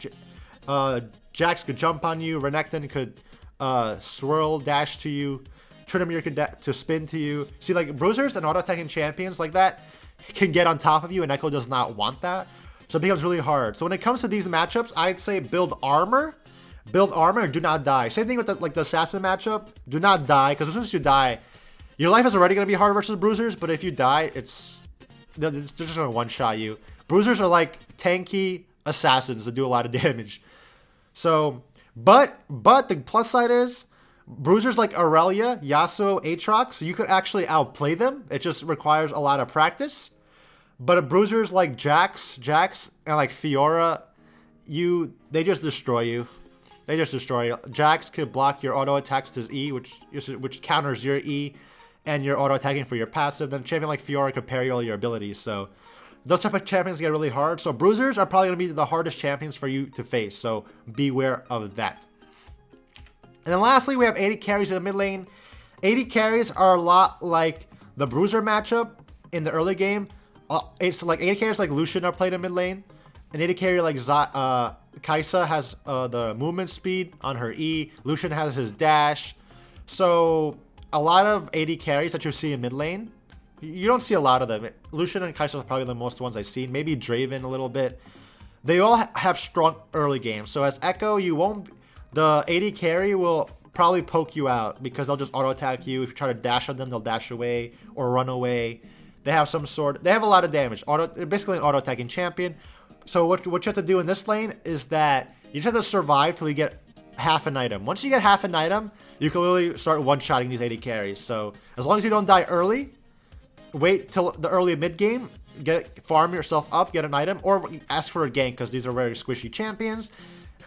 Jax could jump on you. Renekton could swirl dash to you. Tryndamere could to spin to you. See, like bruisers and auto-attacking champions like that can get on top of you, and Ekko does not want that. So it becomes really hard. So when it comes to these matchups, I'd say build armor. Build armor and do not die. Same thing with the assassin matchup. Do not die, because as soon as you die, your life is already going to be hard versus bruisers, but if you die, they're just going to one-shot you. Bruisers are like tanky assassins that do a lot of damage. So, but the plus side is, bruisers like Aurelia, Yasuo, Aatrox, you could actually outplay them. It just requires a lot of practice. But bruisers like Jax, and like Fiora, they just destroy you. They just destroy you. Jax could block your auto attacks with his E, which counters your E, and your auto attacking for your passive. Then a champion like Fiora could parry all your abilities. So those type of champions get really hard. So bruisers are probably going to be the hardest champions for you to face. So beware of that. And then lastly, we have AD carries in the mid lane. AD carries are a lot like the bruiser matchup in the early game. It's like AD carries like Lucian are played in mid lane. An AD carry like Kai'Sa has the movement speed on her E. Lucian has his dash. So a lot of AD carries that you see in mid lane, you don't see a lot of them. Lucian and Kai'Sa are probably the most ones I've seen. Maybe Draven a little bit. They all have strong early games. So as Ekko, the AD carry will probably poke you out because they'll just auto attack you. If you try to dash on them, they'll dash away or run away. They have a lot of damage. They're basically an auto attacking champion. So what you have to do in this lane is that you just have to survive till you get half an item. Once you get half an item, you can literally start one-shotting these AD carries. So as long as you don't die early, wait till the early mid game, farm yourself up, get an item, or ask for a gank because these are very squishy champions.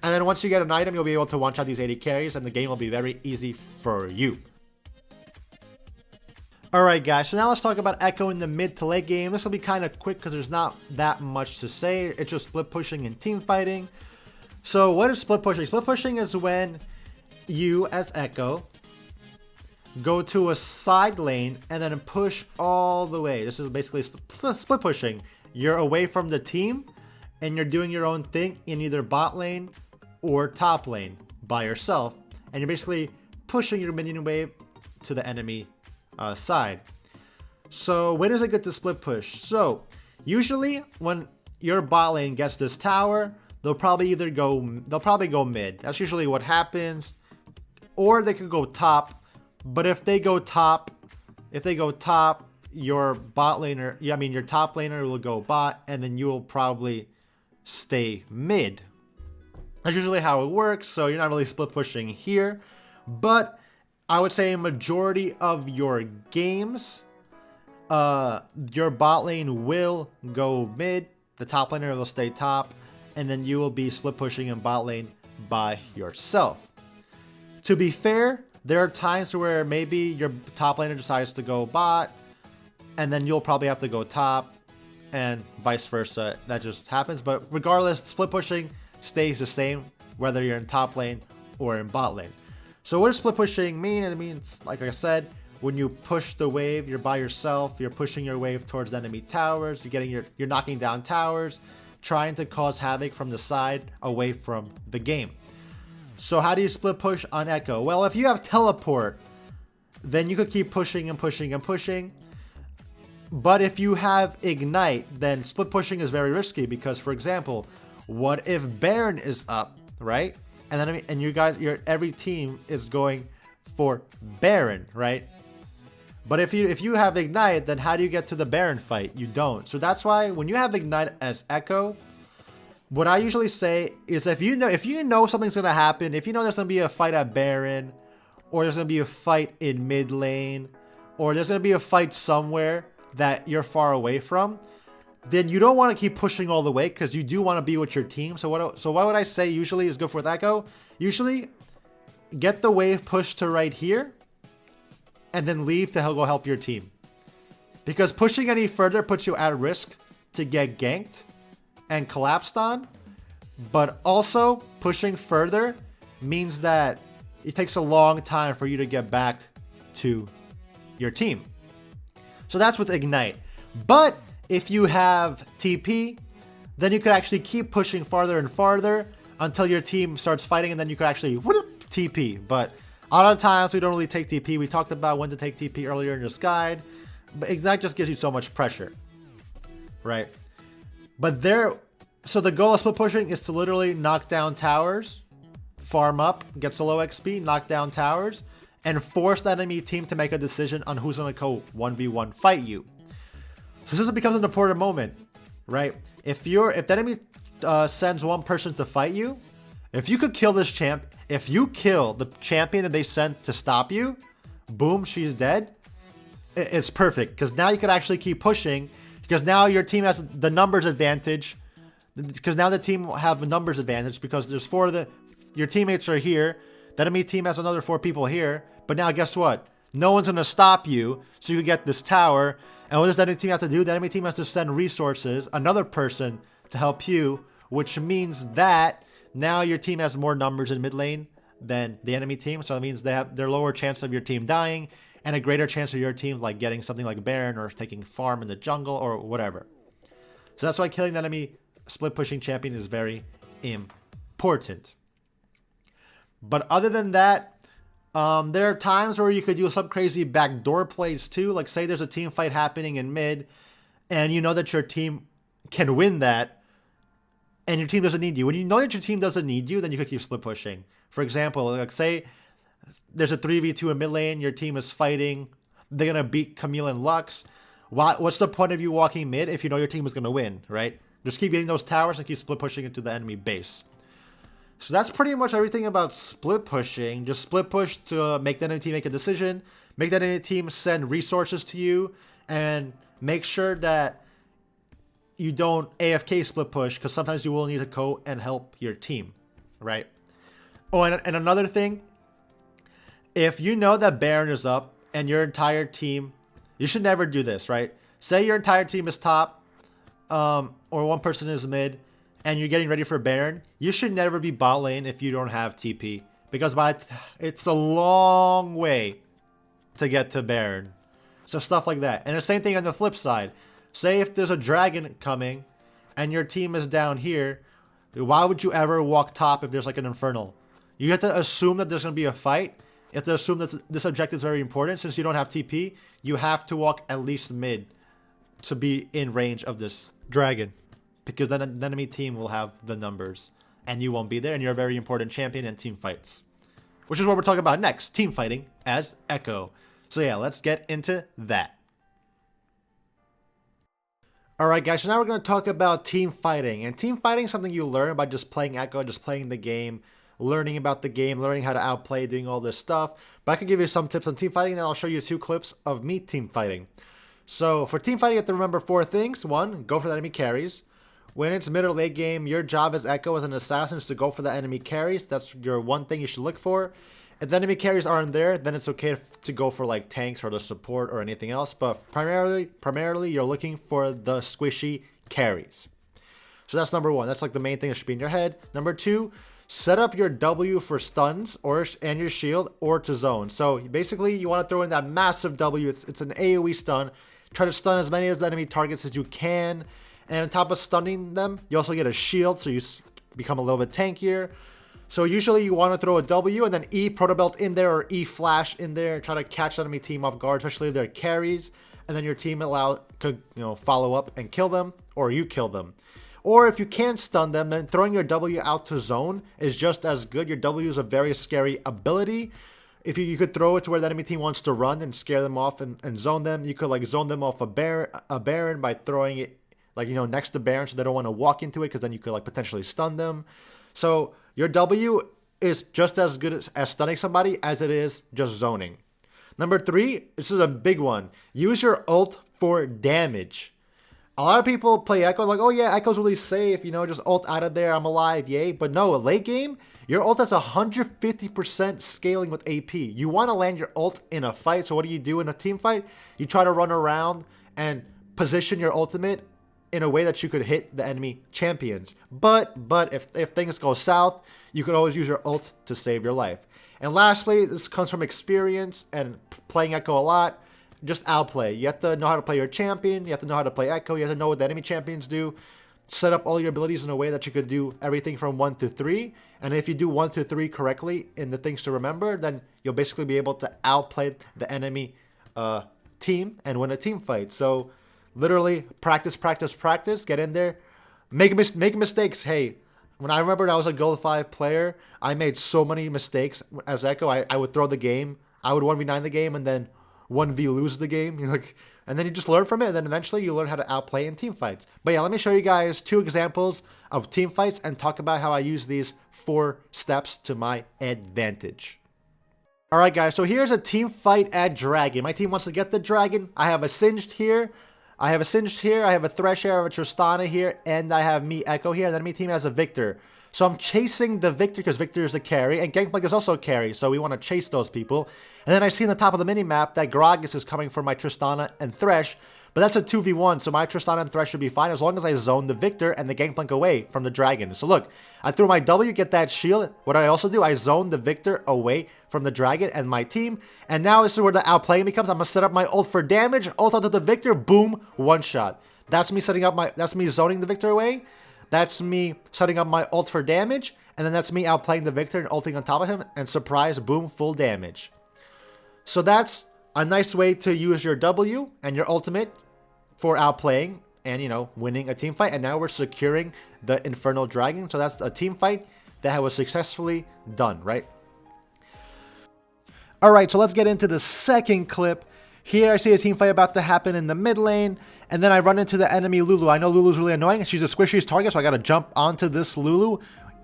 And then once you get an item, you'll be able to one-shot these AD carries, and the game will be very easy for you. Alright guys, so now let's talk about Ekko in the mid to late game. This will be kind of quick because there's not that much to say. It's just split pushing and team fighting. So what is split pushing? Split pushing is when you, as Ekko, go to a side lane and then push all the way. This is basically split pushing. You're away from the team and you're doing your own thing in either bot lane or top lane by yourself. And you're basically pushing your minion wave to the enemy side. So when is it good to split push? So usually when your bot lane gets this tower, they'll probably go mid. That's usually what happens. Or they could go top. But if they go top, your bot laner, your top laner will go bot, and then you will probably stay mid. That's usually how it works. So you're not really split pushing here, but I would say a majority of your games, your bot lane will go mid, the top laner will stay top, and then you will be split pushing in bot lane by yourself. To be fair, there are times where maybe your top laner decides to go bot, and then you'll probably have to go top, and vice versa. That just happens. But regardless, split pushing stays the same, whether you're in top lane or in bot lane. So what does split pushing mean? It means, like I said, when you push the wave, you're by yourself, you're pushing your wave towards the enemy towers, you're knocking down towers, trying to cause havoc from the side away from the game. So how do you split push on Ekko? Well, if you have teleport, then you could keep pushing and pushing and pushing. But if you have ignite, then split pushing is very risky because, for example, what if Baron is up, right? And then every team is going for Baron, right? But if you have ignite, then how do you get to the Baron fight? You don't. So that's why when you have ignite as Ekko, what I usually say is if you know something's gonna happen, if you know there's gonna be a fight at Baron, or there's gonna be a fight in mid lane, or there's gonna be a fight somewhere that you're far away from, then you don't want to keep pushing all the way because you do want to be with your team. So what would I say usually is good for Ekko? Usually get the wave pushed to right here and then leave to go help your team. Because pushing any further puts you at risk to get ganked and collapsed on. But also pushing further means that it takes a long time for you to get back to your team. So that's with Ignite. But if you have TP, then you could actually keep pushing farther and farther until your team starts fighting, and then you could actually whoop, TP. But a lot of times we don't really take TP. We talked about when to take TP earlier in this guide, but Ignite just gives you so much pressure, right? But so the goal of split pushing is to literally knock down towers, farm up, get some low XP, knock down towers, and force the enemy team to make a decision on who's going to go 1v1 fight you. So this becomes an important moment, right? If the enemy sends one person to fight you, if you could kill this champ, if you kill the champion that they sent to stop you, boom, she's dead. It's perfect, because now you can actually keep pushing, because now your team has the numbers advantage, because now the team will have a numbers advantage, because there's your teammates are here, the enemy team has another 4 people here, but now guess what? No one's going to stop you, so you can get this tower. And what does the enemy team have to do? The enemy team has to send resources, another person to help you, which means that now your team has more numbers in mid lane than the enemy team. So it means they have their lower chance of your team dying and a greater chance of your team like getting something like Baron or taking farm in the jungle or whatever. So that's why killing the enemy split pushing champion is very important. But other than that, there are times where you could do some crazy backdoor plays too. Like say there's a team fight happening in mid and you know that your team can win that and your team doesn't need you. When you know that your team doesn't need you, then you could keep split pushing. For example, like say there's a 3v2 in mid lane, your team is fighting, they're going to beat Camille and Lux. What's the point of you walking mid if you know your team is going to win, right? Just keep getting those towers and keep split pushing into the enemy base. So that's pretty much everything about split pushing. Just split push to make the enemy team make a decision, make the enemy team send resources to you, and make sure that you don't AFK split push, because sometimes you will need to go and help your team, right? Oh, and another thing, if you know that Baron is up and your entire team, you should never do this, right? Say your entire team is top, or one person is mid, and you're getting ready for Baron, you should never be bot lane if you don't have TP. Because it's a long way to get to Baron. So stuff like that. And the same thing on the flip side. Say if there's a dragon coming and your team is down here, why would you ever walk top if there's like an infernal? You have to assume that there's going to be a fight. You have to assume that this objective is very important. Since you don't have TP, you have to walk at least mid to be in range of this dragon. Because then the enemy team will have the numbers and you won't be there, and you're a very important champion in team fights. Which is what we're talking about next, team fighting as Ekko. So yeah, let's get into that. Alright guys, so now we're going to talk about team fighting. And team fighting is something you learn by just playing Ekko, just playing the game, learning about the game, learning how to outplay, doing all this stuff. But I can give you some tips on team fighting, and then I'll show you 2 clips of me team fighting. So for team fighting, you have to remember 4 things. 1, go for the enemy carries. When it's mid or late game, your job as Ekko as an assassin is to go for the enemy carries. That's your one thing you should look for. If the enemy carries aren't there, then it's okay to go for like tanks or the support or anything else. But primarily you're looking for the squishy carries. So that's number 1. That's like the main thing that should be in your head. Number 2, set up your W for stuns and your shield or to zone. So basically you want to throw in that massive W. It's an AoE stun. Try to stun as many of the enemy targets as you can. And on top of stunning them, you also get a shield, so you become a little bit tankier. So usually you want to throw a W and then E proto belt in there or E flash in there, try to catch the enemy team off guard, especially if they're carries, and then your team could follow up and kill them, or you kill them. Or if you can't stun them, then throwing your W out to zone is just as good. Your W is a very scary ability. If you could throw it to where the enemy team wants to run and scare them off and zone them, you could like zone them off a Baron by throwing it next to Baron, so they don't want to walk into it, because then you could like potentially stun them. So your W is just as good as stunning somebody as it is just zoning. Number 3, this is a big one. Use your ult for damage. A lot of people play Ekko like, oh yeah, Ekko's really safe, just ult out of there, I'm alive, yay. But no, late game, your ult has 150% scaling with AP. You want to land your ult in a fight, so what do you do in a team fight? You try to run around and position your ultimate in a way that you could hit the enemy champions. But if things go south, you could always use your ult to save your life. And lastly, this comes from experience and playing Ekko a lot. Just outplay. You have to know how to play your champion. You have to know how to play Ekko. You have to know what the enemy champions do. Set up all your abilities in a way that you could do everything from 1 to 3. And if you do 1 to 3 correctly in the things to remember, then you'll basically be able to outplay the enemy team and win a team fight. So literally practice, practice, practice. Get in there. Make mistakes. Hey, when I remember I was a Gold 5 player, I made so many mistakes as Ekko. I would throw the game. I would 1v9 the game and then 1v lose the game. You're like, and then you just learn from it, and then eventually you learn how to outplay in team fights. But yeah, let me show you guys 2 examples of team fights and talk about how I use these 4 steps to my advantage. Alright guys, so here's a team fight at Dragon. My team wants to get the Dragon. I have a Singed here. I have a Thresh here, I have a Tristana here, and I have me, Ekko here, and then my team has a Victor. So I'm chasing the Victor because Victor is a carry, and Gangplank is also a carry, so we want to chase those people. And then I see in the top of the mini-map that Gragas is coming for my Tristana and Thresh, but that's a 2v1, so my Tristana and Thresh should be fine as long as I zone the Victor and the Gangplank away from the Dragon. So look, I threw my W, get that shield. What I also do, I zone the Victor away from the Dragon and my team, and now this is where the outplaying becomes. I'm going to set up my ult for damage, ult onto the Victor, boom, one shot. That's me zoning the Victor away. That's me setting up my ult for damage, and then that's me outplaying the Victor and ulting on top of him, and surprise, boom, full damage. So that's a nice way to use your W and your ultimate for outplaying and, you know, winning a team fight. And now we're securing the Infernal Dragon. So that's a team fight that was successfully done, right? All right, so let's get into the second clip. Here I see a team fight about to happen in the mid lane, and then I run into the enemy Lulu. I know Lulu's really annoying. She's a squishy's target, so I got to jump onto this Lulu.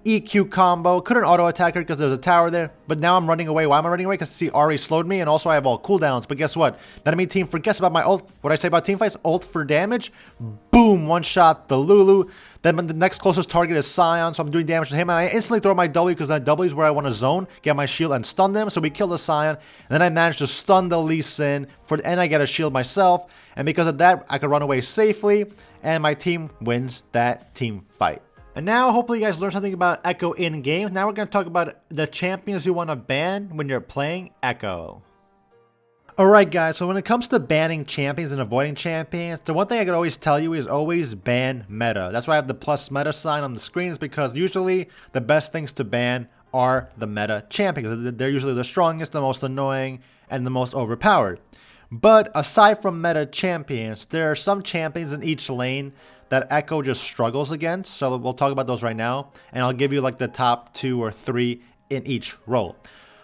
EQ combo. Couldn't auto attack her because there's a tower there, but now I'm running away. Why am I running away? Because see, Ari slowed me, and also I have all cooldowns. But guess what? The enemy team forgets about my ult. What I say about team fights? Ult for damage. Boom, one shot the Lulu. Then the next closest target is Sion, so I'm doing damage to him, and I instantly throw my W because that W is where I want to zone, get my shield, and stun them. So we kill the Sion, and then I manage to stun the Lee Sin, and I get a shield myself, and because of that, I could run away safely, and my team wins that team fight. And now, hopefully you guys learned something about Ekko in-game. Now we're going to talk about the champions you want to ban when you're playing Ekko. Alright guys, so when it comes to banning champions and avoiding champions, the one thing I could always tell you is always ban meta. That's why I have the plus meta sign on the screens, because usually the best things to ban are the meta champions. They're usually the strongest, the most annoying, and the most overpowered. But aside from meta champions, there are some champions in each lane that Ekko just struggles against. So we'll talk about those right now, and I'll give you like the top 2 or 3 in each role.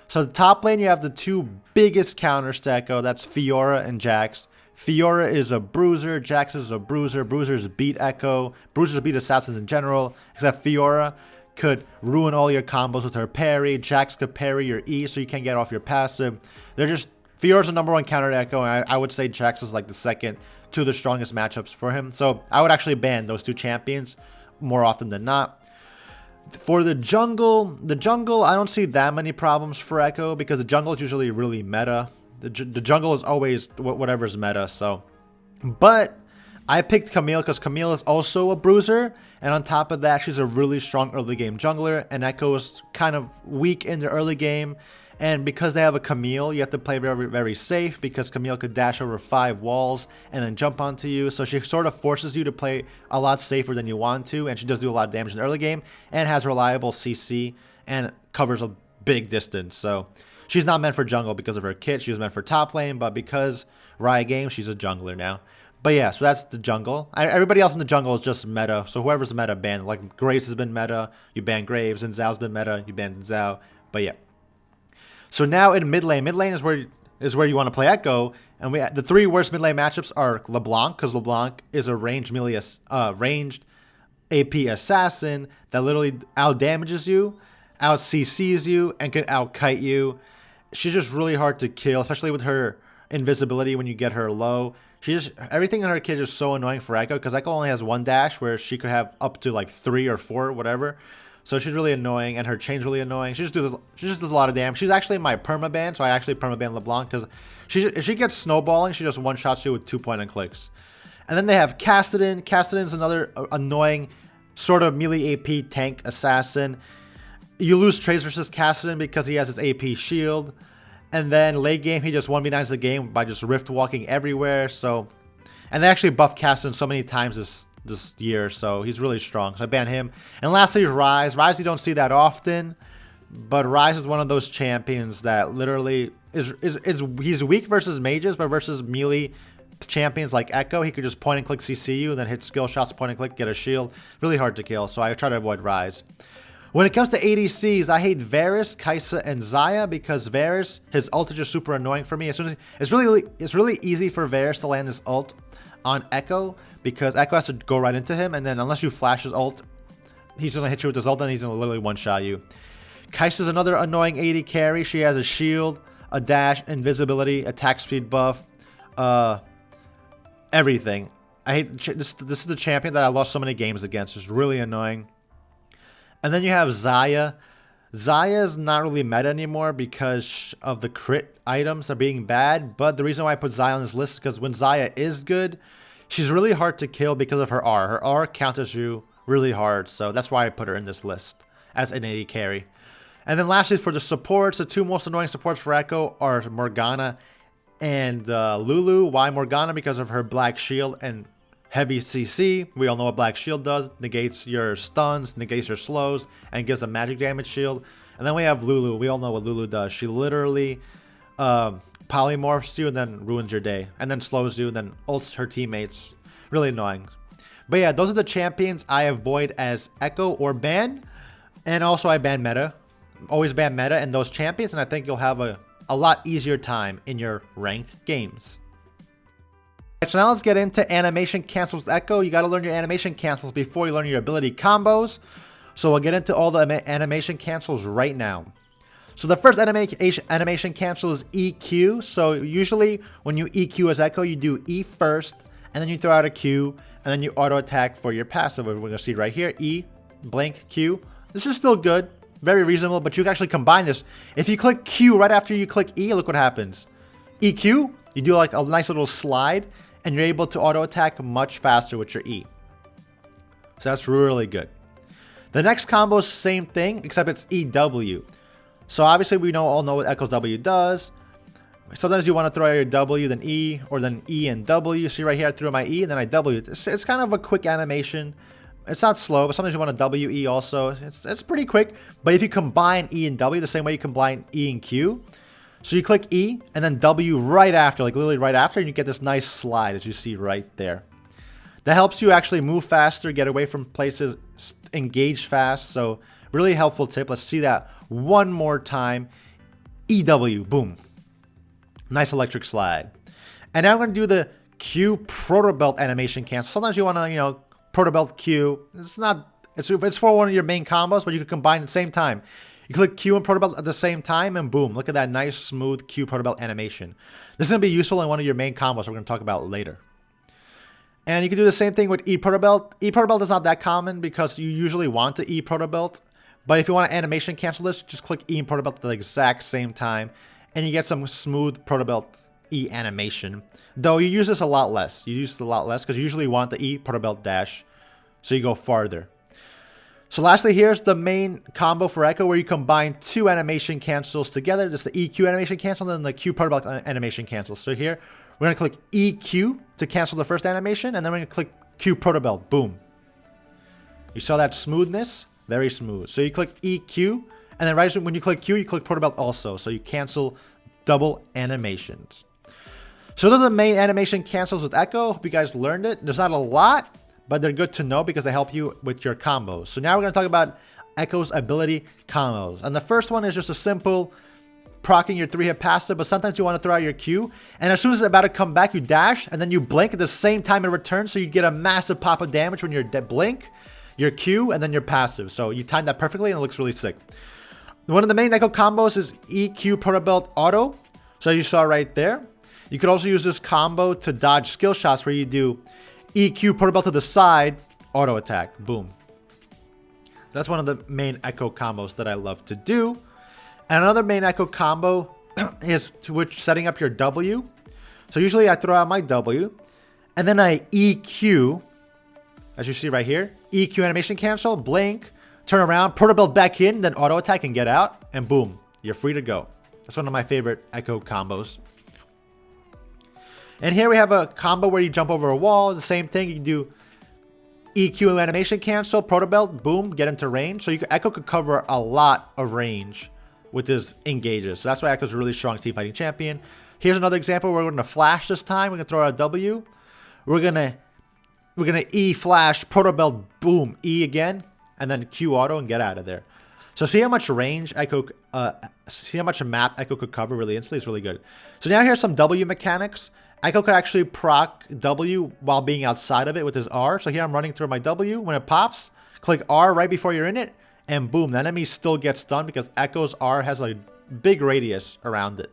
So the top lane, you have the 2 biggest counters to Ekko. That's Fiora and Jax. Fiora is a bruiser. Jax is a bruiser. Bruisers beat Ekko. Bruisers beat assassins in general, except Fiora could ruin all your combos with her parry. Jax could parry your E so you can't get off your passive. Fiora's the #1 counter to Ekko, and I would say Jax is like the second to the strongest matchups for him. So I would actually ban those 2 champions more often than not. For the jungle, I don't see that many problems for Ekko because the jungle is usually really meta. The jungle is always whatever's meta. So, but I picked Camille because Camille is also a bruiser, and on top of that, she's a really strong early game jungler, and Ekko is kind of weak in the early game. And because they have a Camille, you have to play very, very safe because Camille could dash over 5 walls and then jump onto you. So she sort of forces you to play a lot safer than you want to. And she does do a lot of damage in the early game and has reliable CC and covers a big distance. So she's not meant for jungle because of her kit. She was meant for top lane, but because Riot Games, she's a jungler now. But yeah, so that's the jungle. Everybody else in the jungle is just meta. So whoever's meta, ban. Like Graves has been meta, you ban Graves. And Zhao's been meta, you ban Zhao. But yeah. So now in mid lane is where you want to play Ekko, and the 3 worst mid lane matchups are LeBlanc, because LeBlanc is a ranged AP assassin that literally out damages you, out CCs you, and can out kite you. She's just really hard to kill, especially with her invisibility when you get her low. Everything in her kit is so annoying for Ekko because Ekko only has 1 dash where she could have up to like 3 or 4, whatever. So she's really annoying, and her chain's really annoying. She just does a lot of damage. She's actually my permaban, so I actually permaban LeBlanc because if she gets snowballing, she just one-shots you with 2 point-and-clicks. And then they have Cassidy. Cassidy's another annoying sort of melee AP tank assassin. You lose trades versus Cassidy because he has his AP shield. And then late game, he just 1v9s the game by just rift walking everywhere. So, and they actually buffed Cassidy so many times this year, so he's really strong. So I ban him. And lastly, Rise. Rise you don't see that often, but Rise is one of those champions that literally he's weak versus mages, but versus melee champions like Ekko, he could just point and click CC you, and then hit skill shots, point and click, get a shield. Really hard to kill, so I try to avoid Rise. When it comes to ADCs, I hate Varus, Kai'Sa, and Xayah because Varus, his ult is just super annoying for me. As soon as it's really easy for Varus to land his ult on Ekko because Ekko has to go right into him, and then unless you flash his ult, he's gonna hit you with his ult, and he's gonna literally one-shot you. Kai'Sa's another annoying AD carry. She has a shield, a dash, invisibility, attack speed buff, everything. I hate this. This is the champion that I lost so many games against. It's really annoying. And then you have Xayah. Xayah is not really meta anymore because of the crit items are being bad. But the reason why I put Xayah on this list is because when Xayah is good, she's really hard to kill because of her R. Her R counters you really hard. So that's why I put her in this list as an AD carry. And then lastly, for the supports, the two most annoying supports for Ekko are Morgana and Lulu. Why Morgana? Because of her black shield and heavy CC. We all know what black shield does. Negates your stuns, negates your slows, and gives a magic damage shield. And then we have Lulu. We all know what Lulu does. She literally polymorphs you and then ruins your day. And then slows you and then ults her teammates. Really annoying. But yeah, those are the champions I avoid as Ekko or ban. And also I ban meta. Always ban meta and those champions. And I think you'll have a lot easier time in your ranked games. So now let's get into animation cancels with Ekko. You got to learn your animation cancels before you learn your ability combos. So we'll get into all the animation cancels right now. So the first animation cancel is EQ. So usually when you EQ as Ekko, you do E first, and then you throw out a Q, and then you auto attack for your passive. We're going to see right here, E, blink, Q. This is still good, very reasonable, but you can actually combine this. If you click Q right after you click E, look what happens. EQ, you do like a nice little slide, and you're able to auto attack much faster with your E. So that's really good. The next combo is the same thing, except it's EW. So obviously we all know what Ekko's W does. Sometimes you want to throw out your W, then E, or then E and W. See right here, I threw my E and then I W. It's kind of a quick animation. It's not slow, but sometimes you want to W, E also. It's pretty quick. But if you combine E and W the same way you combine E and Q, so you click E and then W right after, like literally right after, and you get this nice slide as you see right there. That helps you actually move faster, get away from places, engage fast. So really helpful tip. Let's see that one more time. EW, boom. Nice electric slide. And now I'm going to do the Q proto belt animation cancel. Sometimes you want to, proto belt Q. It's for one of your main combos, but you can combine at the same time. You click Q and proto belt at the same time, and boom, look at that nice smooth Q proto belt animation. This is going to be useful in one of your main combos we're going to talk about later. And you can do the same thing with E proto belt. E proto belt is not that common because you usually want to E proto belt. But if you want to animation cancel this, just click E and proto belt at the exact same time, and you get some smooth proto belt E animation. Though you use this a lot less. You use this a lot less because you usually want the E proto belt dash, so you go farther. So lastly, here's the main combo for Ekko where you combine two animation cancels together. Just the EQ animation cancel and then the Q proto belt animation cancel. So here, we're going to click EQ to cancel the first animation, and then we're going to click Q proto belt. Boom. You saw that smoothness? Very smooth. So you click EQ, and then right when you click Q, you click proto belt also. So you cancel double animations. So those are the main animation cancels with Ekko. Hope you guys learned it. There's not a lot, but they're good to know because they help you with your combos. So now we're going to talk about Ekko's ability combos. And the first one is just a simple proccing your 3-hit passive, but sometimes you want to throw out your Q, and as soon as it's about to come back, you dash, and then you blink at the same time it returns, so you get a massive pop of damage when you blink, your Q, and then your passive. So you time that perfectly, and it looks really sick. One of the main Ekko combos is EQ proto belt auto, so you saw right there. You could also use this combo to dodge skill shots where you do EQ proto belt to the side, auto attack, boom. That's one of the main Ekko combos that I love to do. And another main Ekko combo is setting up your W. So usually I throw out my W, And then I EQ, as you see right here. EQ animation cancel, blink, turn around, proto belt back in, then auto attack and get out, and boom, you're free to go. That's one of my favorite Ekko combos. And here we have a combo where you jump over a wall. The same thing. You can do EQ animation cancel, proto belt, boom, get into range. So Ekko could cover a lot of range with his engages. So that's why Ekko's a really strong team fighting champion. Here's another example where we're going to flash this time. We're going to throw out a W. We're gonna E flash, proto belt, boom, E again, and then Q auto and get out of there. So see how much range Ekko, see how much a map Ekko could cover really instantly. It's really good. So now here's some W mechanics. Ekko could actually proc W while being outside of it with his R. So here I'm running through my W. When it pops, click R right before you're in it, and boom, the enemy still gets stunned because Ekko's R has a big radius around it.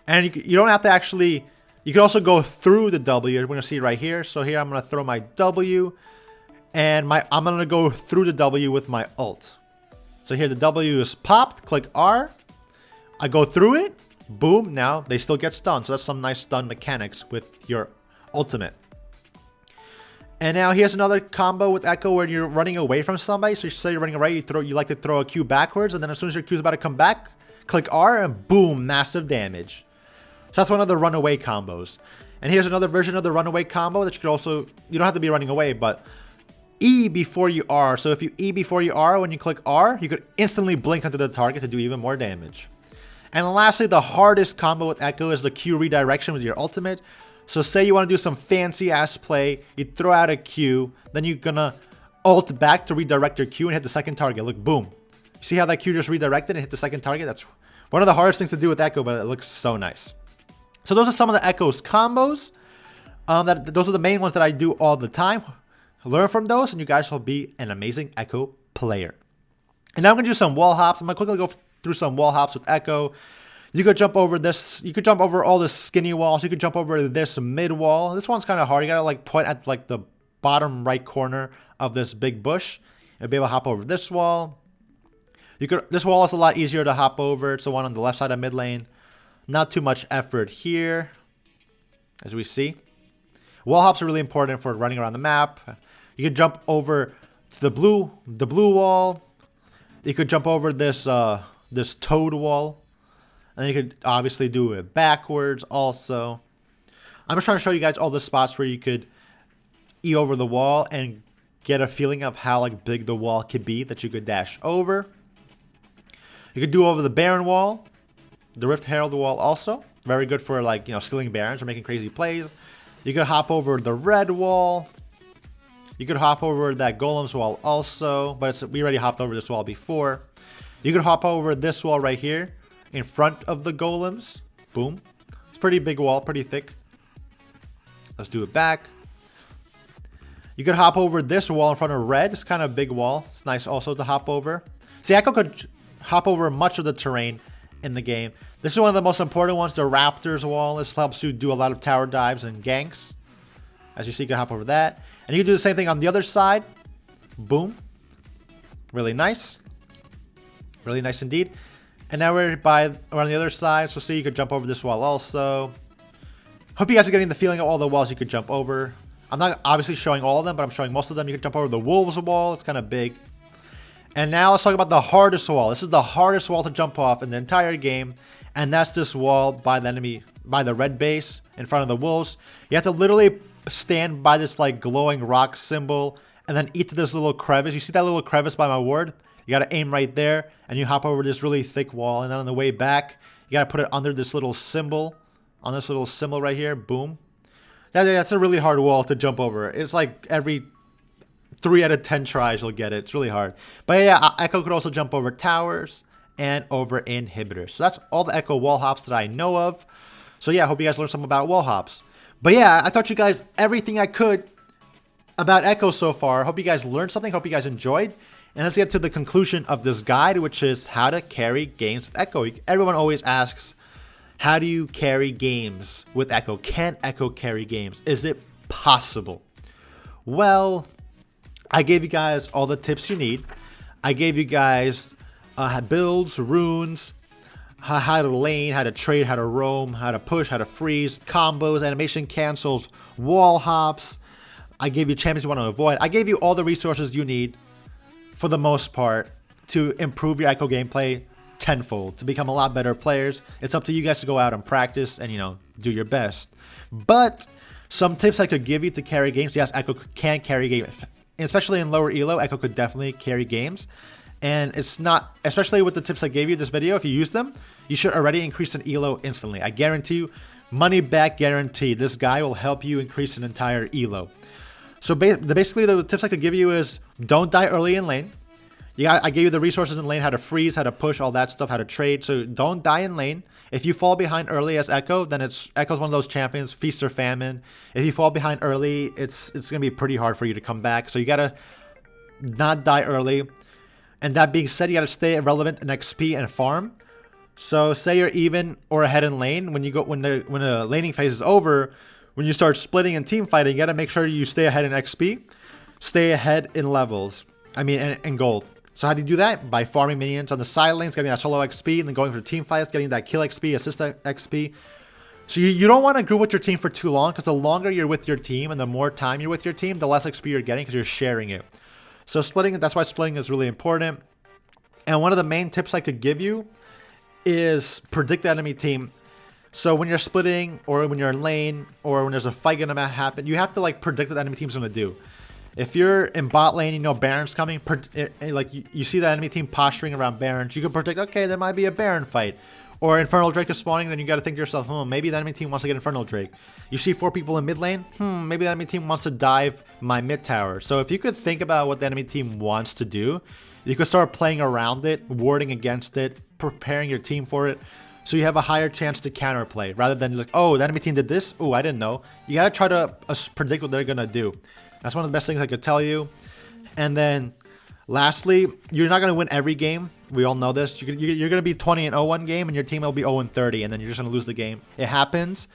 And you don't have to actually, you can also go through the W. We're going to see right here. So here I'm going to throw my W, and I'm going to go through the W with my ult. So here the W is popped, click R, I go through it, boom, now they still get stunned. So that's some nice stun mechanics with your ultimate. And now here's another combo with Ekko where you're running away from somebody. So you say you're running away, you like to throw a Q backwards, and then as soon as your Q is about to come back, click R and boom, massive damage. So that's one of the runaway combos. And here's another version of the runaway combo that you could also, you don't have to be running away, but E before you R. So if you E before you R, when you click R, you could instantly blink onto the target to do even more damage. And lastly, the hardest combo with Ekko is the Q redirection with your ultimate. So say you want to do some fancy ass play, you throw out a Q, then you're gonna ult back to redirect your Q and hit the second target. Look, boom. See how that Q just redirected and hit the second target? That's one of the hardest things to do with Ekko, but it looks so nice. So those are some of the Ekko's combos. Those are the main ones that I do all the time. Learn from those and you guys will be an amazing Ekko player. And now I'm going to do some wall hops. I'm going to quickly go through some wall hops with Ekko. You could jump over this. You could jump over all the skinny walls. You could jump over this mid wall. This one's kind of hard. You got to like point at like the bottom right corner of this big bush and be able to hop over this wall. This wall is a lot easier to hop over. It's the one on the left side of mid lane. Not too much effort here, as we see. Wall hops are really important for running around the map. You can jump over to the blue wall. You could jump over this this toad wall, and then you could obviously do it backwards also. I'm just trying to show you guys all the spots where you could E over the wall and get a feeling of how like big the wall could be that you could dash over. You could do over the Baron wall. The Rift Herald wall also. Very good for like, you know, stealing Barons or making crazy plays. You could hop over the red wall. You could hop over that Golem's wall also. But we already hopped over this wall before. You could hop over this wall right here in front of the Golems. Boom. It's a pretty big wall, pretty thick. Let's do it back. You could hop over this wall in front of red. It's kind of a big wall. It's nice also to hop over. See, Ekko could hop over much of the terrain in the game. This is one of the most important ones, the Raptors wall. This helps you do a lot of tower dives and ganks. As you see, you can hop over that. And you can do the same thing on the other side. Boom. Really nice. Really nice indeed. And now we're on the other side. So see, you could jump over this wall also. Hope you guys are getting the feeling of all the walls you could jump over. I'm not obviously showing all of them, but I'm showing most of them. You can jump over the Wolves wall. It's kind of big. And now let's talk about the hardest wall. This is the hardest wall to jump off in the entire game. And that's this wall by the enemy, by the red base in front of the Wolves. You have to literally stand by this like glowing rock symbol and then eat to this little crevice. You see that little crevice by my ward? You got to aim right there and you hop over this really thick wall. And then on the way back, you got to put it under this little symbol. On this little symbol right here. Boom. That's a really hard wall to jump over. It's like every 3 out of 10 tries you'll get it. It's really hard. But yeah, Ekko could also jump over towers and over inhibitors. So that's all the Ekko wall hops that I know of. So yeah, I hope you guys learned something about wall hops. But yeah, I taught you guys everything I could about Ekko so far. Hope you guys learned something. Hope you guys enjoyed. And let's get to the conclusion of this guide, which is how to carry games with Ekko. Everyone always asks, how do you carry games with Ekko? Can Ekko carry games? Is it possible? Well, I gave you guys all the tips you need. I gave you guys builds, runes, how to lane, how to trade, how to roam, how to push, how to freeze, combos, animation cancels, wall hops. I gave you champions you want to avoid. I gave you all the resources you need, for the most part, to improve your Ekko gameplay tenfold, to become a lot better players. It's up to you guys to go out and practice and, you know, do your best. But some tips I could give you to carry games. Yes, Ekko can carry games, especially in lower elo. Ekko could definitely carry games. And it's not, especially with the tips I gave you this video, if you use them, you should already increase an elo instantly. I guarantee you, money back guarantee. This guy will help you increase an entire elo. So basically the tips I could give you is don't die early in lane. I gave you the resources in lane, how to freeze, how to push, all that stuff, how to trade. So don't die in lane. If you fall behind early as Ekko, then Ekko's one of those champions, feast or famine. If you fall behind early, it's going to be pretty hard for you to come back. So you got to not die early. And that being said, you got to stay relevant in XP and farm. So say you're even or ahead in lane, when the laning phase is over, when you start splitting and team fighting, you got to make sure you stay ahead in XP, stay ahead in levels. I mean, in gold. So how do you do that? By farming minions on the side lanes, getting that solo XP, and then going for team fights, getting that kill XP, assist XP. So you don't want to group with your team for too long, because the longer you're with your team and the more time you're with your team, the less XP you're getting because you're sharing it. So splitting, that's why splitting is really important. And one of the main tips I could give you is predict the enemy team. So when you're splitting, or when you're in lane, or when there's a fight gonna happen, you have to like predict what the enemy team's gonna do. If you're in bot lane, you know Baron's coming, like you see the enemy team posturing around Barons, you can predict, okay, there might be a Baron fight. Or Infernal Drake is spawning, then you gotta think to yourself, maybe the enemy team wants to get Infernal Drake. You see 4 people in mid lane, maybe the enemy team wants to dive my mid tower. So if you could think about what the enemy team wants to do, you could start playing around it, warding against it, preparing your team for it, so you have a higher chance to counterplay, rather than like, oh, the enemy team did this, oh, I didn't know. You gotta try to predict what they're gonna do. That's one of the best things I could tell you. And then lastly, you're not going to win every game. We all know this. You're going to be 20-0 one game, and your team will be 0-30, and then you're just going to lose the game. It happens.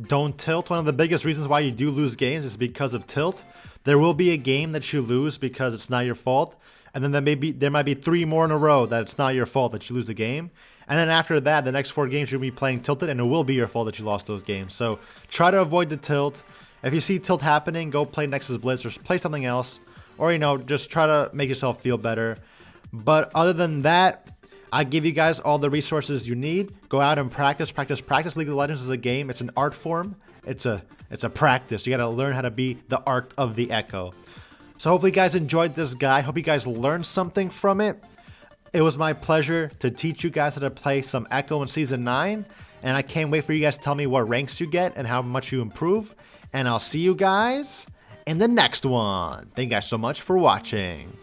Don't tilt. One of the biggest reasons why you do lose games is because of tilt. There will be a game that you lose because it's not your fault, and then there might be 3 more in a row that it's not your fault that you lose the game. And then after that, the next 4 games you'll be playing tilted, and it will be your fault that you lost those games. So try to avoid the tilt. If you see tilt happening, go play Nexus Blitz or play something else. Or, you know, just try to make yourself feel better. But other than that, I give you guys all the resources you need. Go out and practice. League of Legends is a game. It's an art form. It's a practice. You got to learn how to be the art of the Ekko. So hopefully you guys enjoyed this guide. Hope you guys learned something from it. It was my pleasure to teach you guys how to play some Ekko in Season 9. And I can't wait for you guys to tell me what ranks you get and how much you improve. And I'll see you guys in the next one. Thank you guys so much for watching.